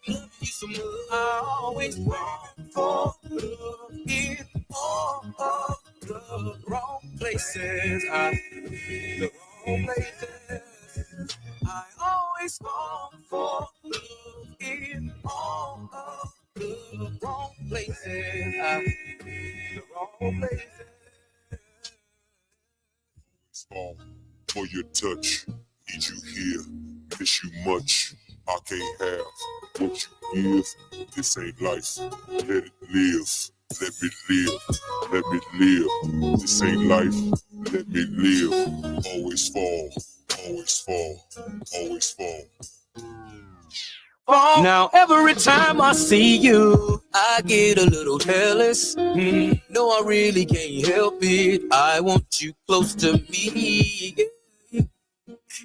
S7: Love you so much, I always fall for love in all of the wrong places. The wrong places. I always fall for love in all of the wrong places. The wrong places.
S12: Fall for your touch. Need you here. Miss you much. I can't have what you give. This ain't life. Let it live. Let me live. Let me live. This ain't life. Let me live. Always fall. Always fall. Always fall.
S7: Now every time I see you, I get a little jealous. No, I really can't help it. I want you close to me. And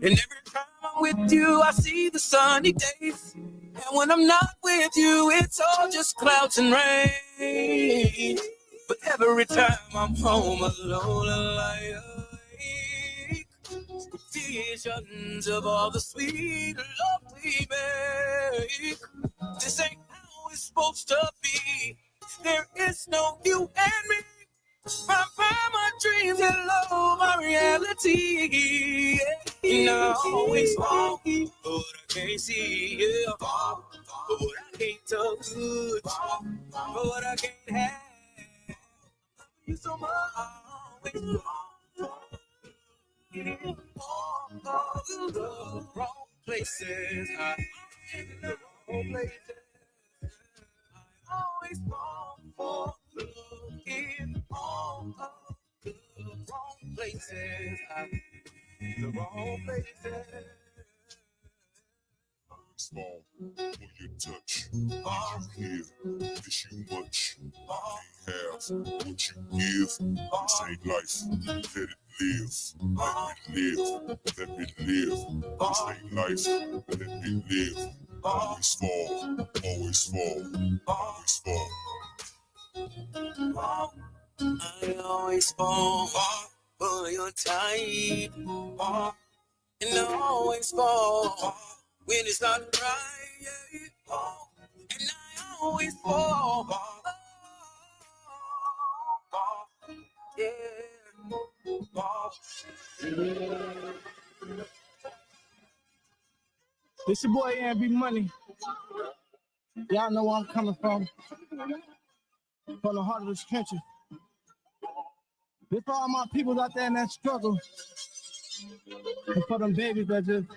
S7: every time I'm with you, I see the sunny days. And when I'm not with you, it's all just clouds and rain. But every time I'm home alone, I like visions of all the sweet love we make. This ain't how it's supposed to be. There is no you and me. My dreams, hello, my reality. And I always fall for what I can't see. Yeah. For what I can't touch. For what I can't have. You so much. I always fall in all of the wrong places. I'm in the wrong places. I always fall for love in all of the wrong places. I'm in the wrong places.
S12: Small for your touch. Need you here. Miss you much. I can't have what you give. This ain't life. Let it live. Let me live. Let me live. This ain't life. Let me live. Always fall. Always fall. Always fall.
S7: I always fall for your type. And I always fall when it's not right. And I always fall. Yeah.
S1: This your boy Ambi Money. Y'all know where I'm coming from. From the heart of this country. This for all my people out there in that struggle. And for them babies that just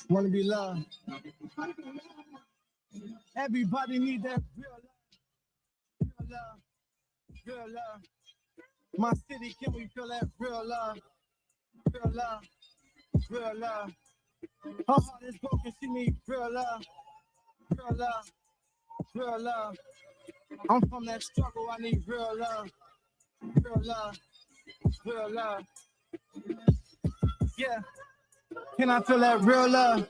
S1: want to be loved. Everybody need that real love. Real love. Real love. My city, can we feel that real love? Real love. Real love. Her heart is broken, she needs real love. Real love. Real love. I'm from that struggle, I need real love. Real love. Real love. Yeah. Can I feel that real love?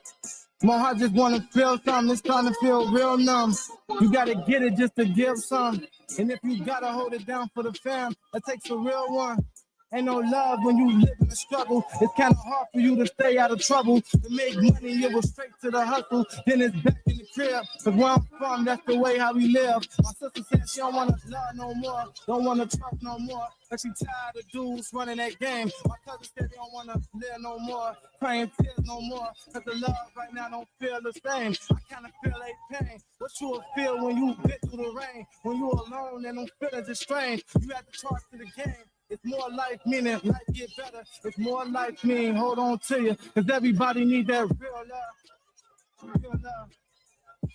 S1: My heart just wanna feel something, it's starting to feel real numb. You gotta get it just to give some. And if you gotta hold it down for the fam, that takes a real one. Ain't no love when you live in the struggle. It's kind of hard for you to stay out of trouble. To make money, it was straight to the hustle. Then it's back in the crib. Cause where I'm from, that's the way how we live. My sister said she don't wanna love no more. Don't wanna trust no more. But she tired of dudes running that game. My cousin said they don't wanna live no more. Crying tears no more. Cause the love right now don't feel the same. I kinda feel like pain. What you will feel when you bit through the rain. When you alone and them feelings is strange. You have to charge to the game. It's more life meaning life get better. It's more life meaning hold on to you. Cause everybody need that real love. Real love.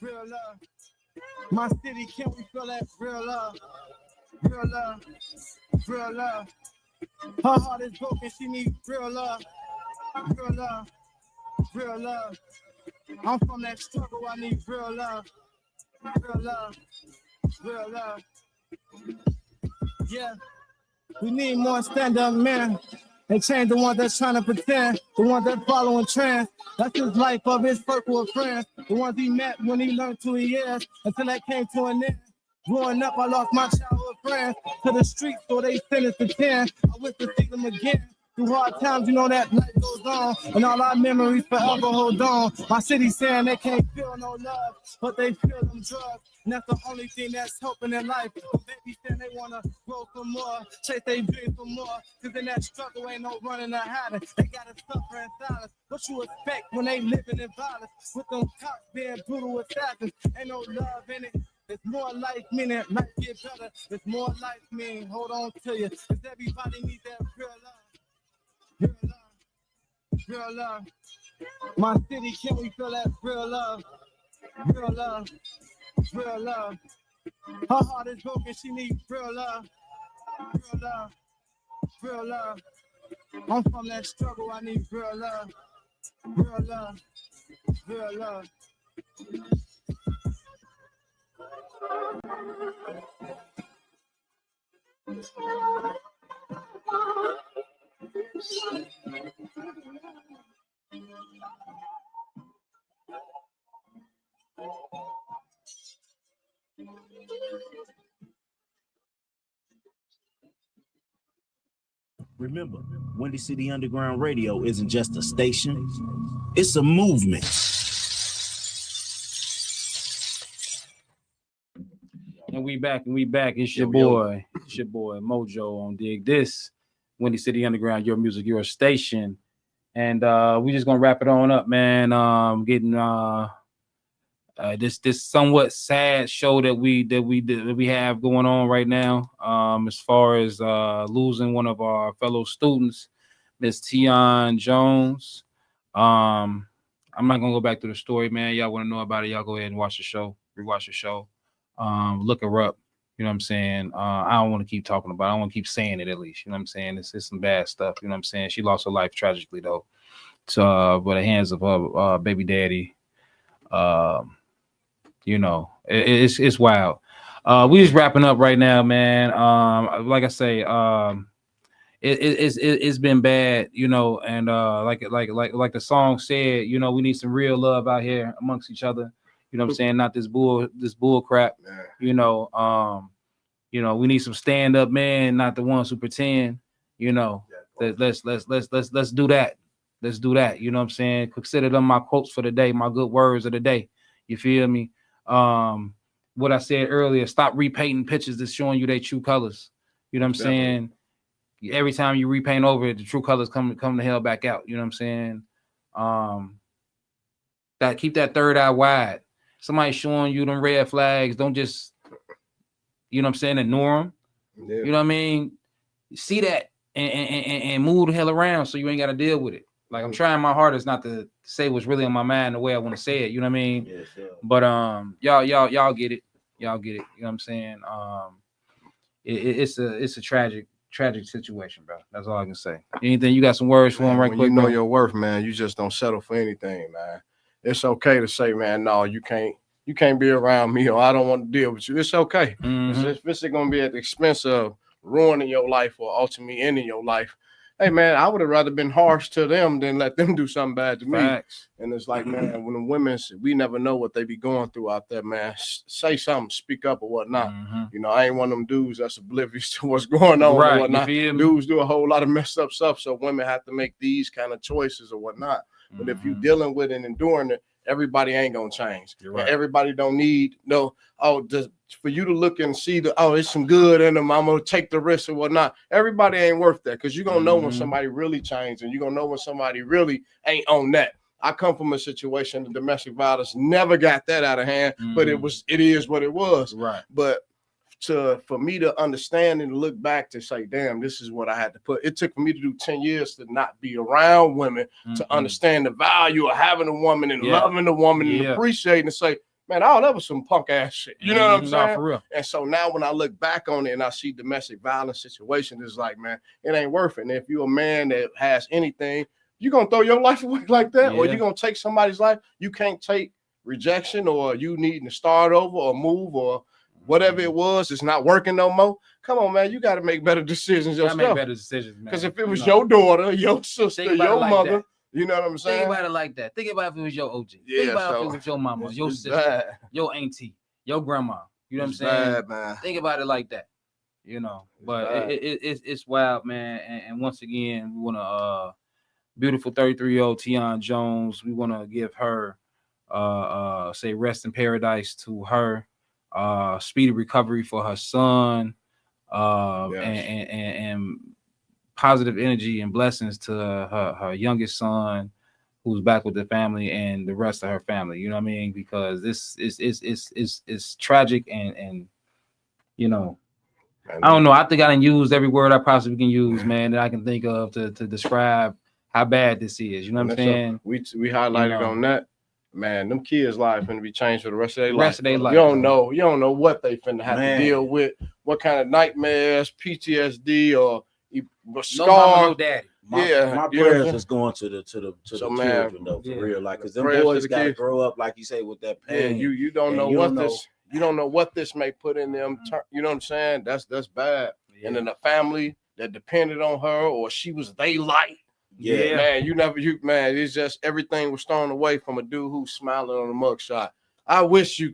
S1: Real love. My city, can we feel that real love? Real love. Real love. Her heart is broken, she needs real love. Real love. Real love. I'm from that struggle, I need real love. Real love. Real love. Yeah. We need more stand-up men. and change the ones that's trying to pretend, the ones that following trends. That's his life of his circle of friends, the ones he met when he learned who he is, until that came to an end. Growing up, I lost my childhood friends to the streets, so they sentenced to 10. I wish to see them again. Through hard times, you know that life goes on, and all our memories forever hold on. My city saying they can't feel no love, but they feel them drugs, and that's the only thing that's helping in life. But baby saying they wanna grow some more, chase their dreams for more, cause in that struggle ain't no running or hiding. They gotta suffer in silence. What you expect when they living in violence? With them cops being brutal assassins, ain't no love in it. It's more life, meaning life get better. It's more life, mean hold on to you, cause everybody needs that real love. Real love, real love. My city, can we feel that real love? Real love, real love. Her heart is broken, she needs real love. Real love, real love. I'm from that struggle, I need real love. Real love, real love.
S4: Remember, Windy City Underground Radio isn't just a station, it's a movement.
S2: And we back. It's your boy. It's your boy Moe Joe on Dig This. Windy City Underground, your music, your station. And we just gonna wrap it on up, man. Getting this somewhat sad show that we have going on right now. As far as losing one of our fellow students, Miss Teone Jones. I'm not gonna go back to the story, man. Y'all want to know about it? Y'all go ahead and watch the show, rewatch the show. Look her up. You know what I'm saying? I don't want to keep talking about it. I want to keep saying it at least. You know what I'm saying? It's some bad stuff. You know what I'm saying? She lost her life tragically though. So by the hands of her baby daddy. You know, it's wild. We just wrapping up right now, man. Like I say, it's been bad, you know, and like the song said, you know, we need some real love out here amongst each other. You know what I'm saying? Not this bull crap. You know, we need some stand up men, not the ones who pretend. You know, let's do that. Let's do that. You know what I'm saying? Consider them my quotes for the day, my good words of the day. You feel me? What I said earlier, stop repainting pictures that's showing you their true colors. You know what I'm saying? Every time you repaint over it, the true colors come the hell back out. You know what I'm saying? That keep that third eye wide. Somebody showing you them red flags, don't just, you know what I'm saying, ignore them. Yeah. You know what I mean? See that and move the hell around so you ain't got to deal with it. Like I'm trying my hardest not to say what's really on my mind the way I want to say it. You know what I mean? Yes, sir. But y'all get it. Y'all get it. You know what I'm saying? It's a tragic situation, bro. That's all I can say. Anything? You got some words for him, right quick?
S3: You know
S2: bro?
S3: your worth, man. You just don't settle for anything, man. It's okay to say, man, no, you can't be around me, or I don't want to deal with you. It's okay.
S2: Mm-hmm.
S3: If it's going to be at the expense of ruining your life or ultimately ending your life, hey, man, I would have rather been harsh to them than let them do something bad to me.
S2: Facts.
S3: And it's like, man, when the women, we never know what they be going through out there, man. Say something, speak up or whatnot.
S2: Mm-hmm.
S3: You know, I ain't one of them dudes that's oblivious to what's going on or whatnot. Dudes do a whole lot of messed up stuff, so women have to make these kind of choices or whatnot. But if you're dealing with it and enduring it, everybody ain't gonna change. Right. Everybody don't need for you to look and see it's some good in them. I'm gonna take the risk or whatnot. Everybody ain't worth that, because you're gonna know when somebody really changed, and you're gonna know when somebody really ain't on that. I come from a situation of domestic violence, never got that out of hand, but it is what it was. Right. But for me to understand and look back to say, damn, this is what I had to put. It took me to do 10 years to not be around women, to understand the value of having a woman and loving a woman and appreciating, and say, man, that was some punk ass shit. You know what I'm saying? For real. And so now when I look back on it and I see domestic violence situations, it's like, man, it ain't worth it. And if you're a man that has anything, you're going to throw your life away like that, or you're going to take somebody's life. You can't take rejection, or you needing to start over or move, or whatever it was, it's not working no more. Come on, man, you got to make better decisions yourself.
S2: Make better decisions, man.
S3: Because if it was your daughter, your sister, your
S2: like
S3: mother,
S2: that.
S3: you know what I'm saying?
S2: Think about it like that. Think about if it was your OG.
S3: Yeah,
S2: Think about
S3: so
S2: if it was your mama, your
S3: it's
S2: sister,
S3: bad.
S2: your auntie, your grandma. You know what I'm
S3: It's
S2: saying?
S3: bad, man.
S2: Think about it like that. You know, but it's wild, man. And once again, we want to beautiful 33-year-old Teone Jones. We want to give her say rest in paradise to her. Speedy recovery for her son. And positive energy and blessings to her youngest son, who's back with the family, and the rest of her family. You know what I mean? Because this is tragic and you know, I don't know. I think I done used every word I possibly can use, man, that I can think of to describe how bad this is. You know what I'm saying?
S3: We highlighted on that. Man, them kids' lives finna be changed for the rest of their life.
S2: life.
S3: You don't know what they finna have to deal with, what kind of nightmares, PTSD, or scar.
S2: No mama, no daddy.
S4: My prayers is going to the children though, for real. Like, cause them boys gotta grow up, like you say, with that pain.
S3: Yeah, you don't know what this. You don't know what this may put in them. You know what I'm saying? That's bad. Yeah. And then a family that depended on her, or she was they light. Yeah, man, it's just everything was thrown away from a dude who's smiling on a mugshot. I wish he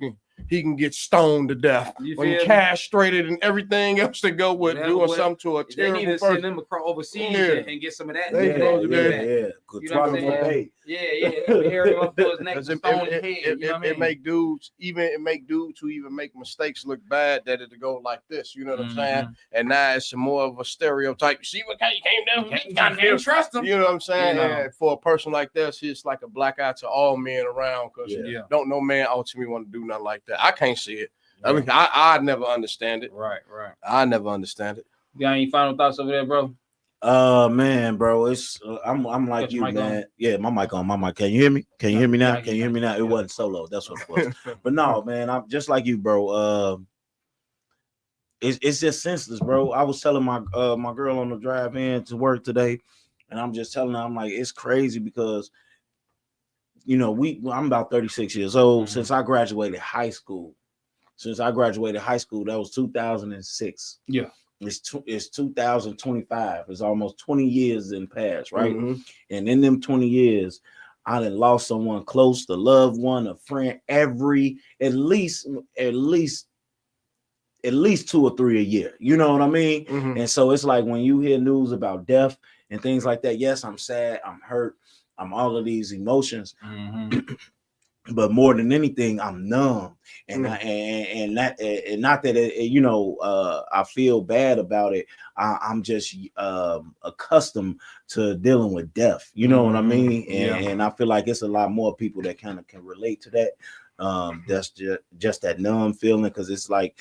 S3: can get stoned to death, castrated, and everything else to go with doing something to a terrible person. They need to send them across overseas and get some of that. It make dudes who even make mistakes look bad that it go like this. You know what I'm saying? And now it's more of a stereotype. You see what you can't trust them. You know what I'm saying? And for a person like this, it's like a black eye to all men around, because don't no man ultimately want to do nothing like that. I can't see it. I mean, I never understand it.
S2: Right.
S3: I never understand it.
S2: You got any final thoughts over there, bro?
S4: Man, bro, it's I'm like you, man. On? Yeah, my mic on. Can you hear me? Can you hear me now? Can you hear me now? It wasn't solo. That's what it was. But no, man, I'm just like you, bro. It's just senseless, bro. I was telling my girl on the drive in to work today, and I'm just telling her, I'm like, it's crazy because I'm about 36 years old. Since I graduated high school. That was 2006. Yeah. It's 2025. It's almost 20 years in past, right? Mm-hmm. And in them 20 years, I done lost someone close, a loved one, a friend, at least 2 or 3 a year. You know what I mean? Mm-hmm. And so it's like when you hear news about death and things like that, yes, I'm sad, I'm hurt, I'm all of these emotions. Mm-hmm. But more than anything, I'm numb, and not that I feel bad about it. I'm just accustomed to dealing with death. You know what I mean? And I feel like it's a lot more people that kind of can relate to that. That's just that numb feeling, because it's like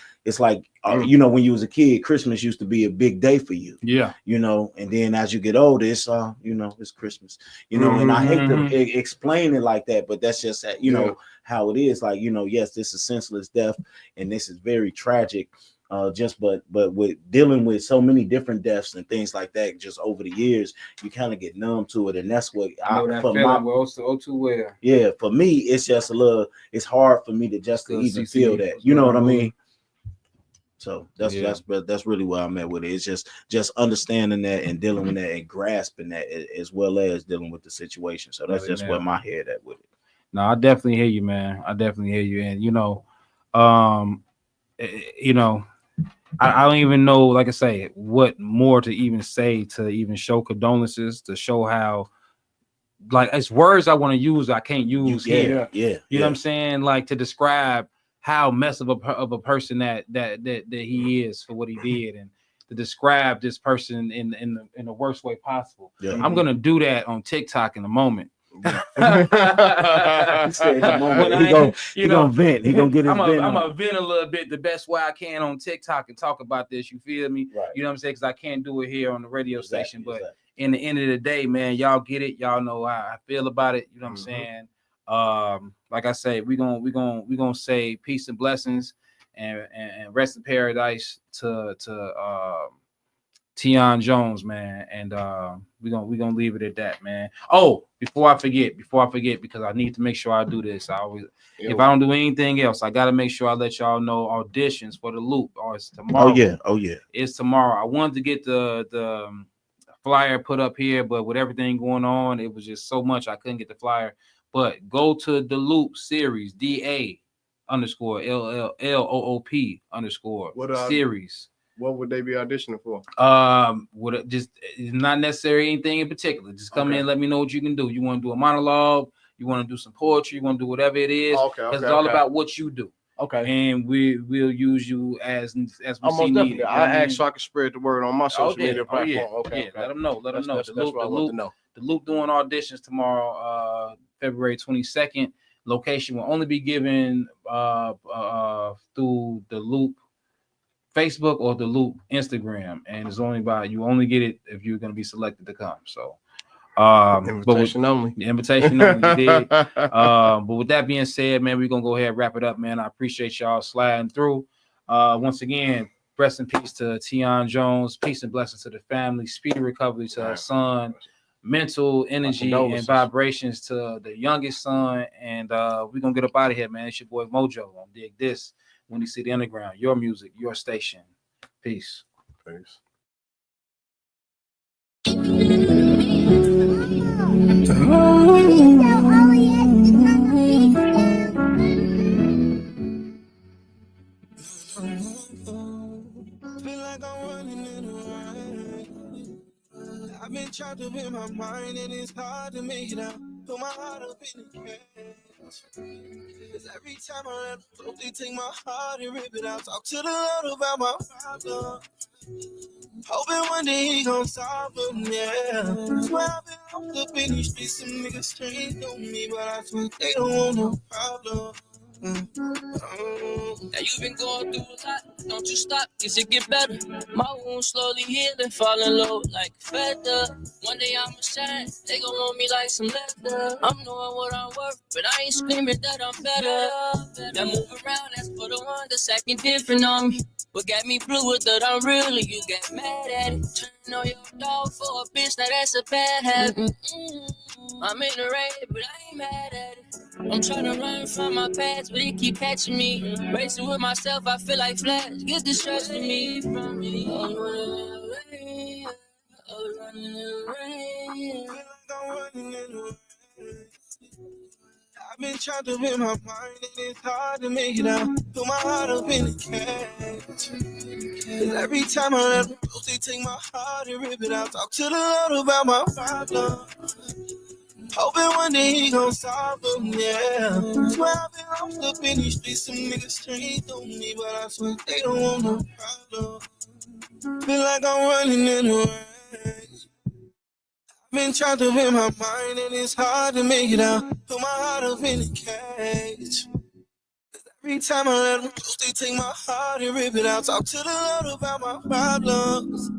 S4: when you was a kid, Christmas used to be a big day for you. Yeah, and then as you get older, it's it's Christmas. And I hate to explain it like that, but that's just how it is. Like yes, this is senseless death, and this is very tragic. But with dealing with so many different deaths and things like that, just over the years, you kind of get numb to it, and that's what for me, it's just it's hard for me to even feel that. You know what I mean? So that's really where I'm at with it. It's just understanding that and dealing with that and grasping that, as well as dealing with the situation. So that's just where my head at with it.
S2: No, I definitely hear you, man. I definitely hear you, and I don't even know, like I say, what more to even say to even show condolences, to show how, like, it's words I want to use I can't use here. You know what I'm saying? Like, to describe how mess of a person that he is for what he did, and to describe this person in the worst way possible. Yeah. I'm gonna do that on TikTok in a moment. Yeah.
S4: He gonna vent. He gonna get his vent.
S2: I'm gonna vent a little bit the best way I can on TikTok and talk about this. You feel me? Right. You know what I'm saying? Because I can't do it here on the radio station. But in the end of the day, man, y'all get it. Y'all know how I feel about it. You know what I'm saying? Like I say, we gonna say peace and blessings and rest in paradise to Teone Jones, man, and we're gonna leave it at that, man. Oh, before I forget, because I need to make sure I do this. If I don't do anything else, I gotta make sure I let y'all know auditions for the Loop. Or it's tomorrow.
S4: Oh yeah.
S2: It's tomorrow. I wanted to get the flyer put up here, but with everything going on, it was just so much I couldn't get the flyer. But go to the Loop series, DA_LLOOP_ series.
S3: What would they be auditioning for?
S2: Would it just not necessarily anything in particular. Just come in, let me know what you can do. You want to do a monologue, you want to do some poetry, you want to do whatever it is. It's all about what you do.
S3: Okay.
S2: And we'll use you as we see needed.
S3: I asked so I can spread the word on my social media platform. Okay.
S2: Let them know.
S3: That's what I want to know.
S2: The Loop doing auditions tomorrow, February 22nd. Location will only be given through the Loop Facebook or the Loop Instagram, and it's only you only get it if you're going to be selected to come. So
S3: invitation only.
S2: The invitation only. You did. But with that being said, man, we're gonna go ahead and wrap it up, man. I appreciate y'all sliding through. Once again, rest in peace to Teone Jones. Peace and blessings to the family. Speedy recovery to her son. Mental energy and vibrations to the youngest son. And we're gonna get up out of here, man. It's your boy Moe Joe on Dig This, Windy City Underground. Your music, your station. Peace.
S3: Peace.
S1: I've been trapped up in my mind and it's hard to make it out. Put my heart up in the cage. Cause every time I let them they take my heart and rip it out. Talk to the Lord about my problem. Hoping one day he gon' solve them, yeah. Swear I've been locked up in these streets, some niggas strange on me, but I swear they don't want no problem.
S9: Now you've been going through a lot, don't you stop, cause it get better. My wounds slowly healing, falling low like a feather. One day I'ma shine, they gon' want me like some leather. I'm knowing what I'm worth, but I ain't screaming that I'm better. That move around, that's for the one that's acting different on me. What got me blue with that I'm real, and you get mad at it. Turn on your dog for a bitch, now that's a bad habit. I'm in the rain, but I ain't mad at it. I'm trying to run from my past, but it keep catching me. Racing with myself, I feel like Flash. Get distracting me from me. I'm running in the rain.
S1: I've been trapped up in my mind and it's hard to make it out. Put my heart up in the cage. Cause every time I let them go, they take my heart and rip it out. Talk to the Lord about my problem. Hoping one day he gon' solve them, yeah. Swear I've been lost up in these streets, some niggas strange on me, but I swear they don't want no problem. Feel like I'm running in the rain. Been trapped up in my mind and it's hard to make it out. Put my heart up in the cage. Every time I let them go, they take my heart and rip it out. Talk to the Lord about my problems.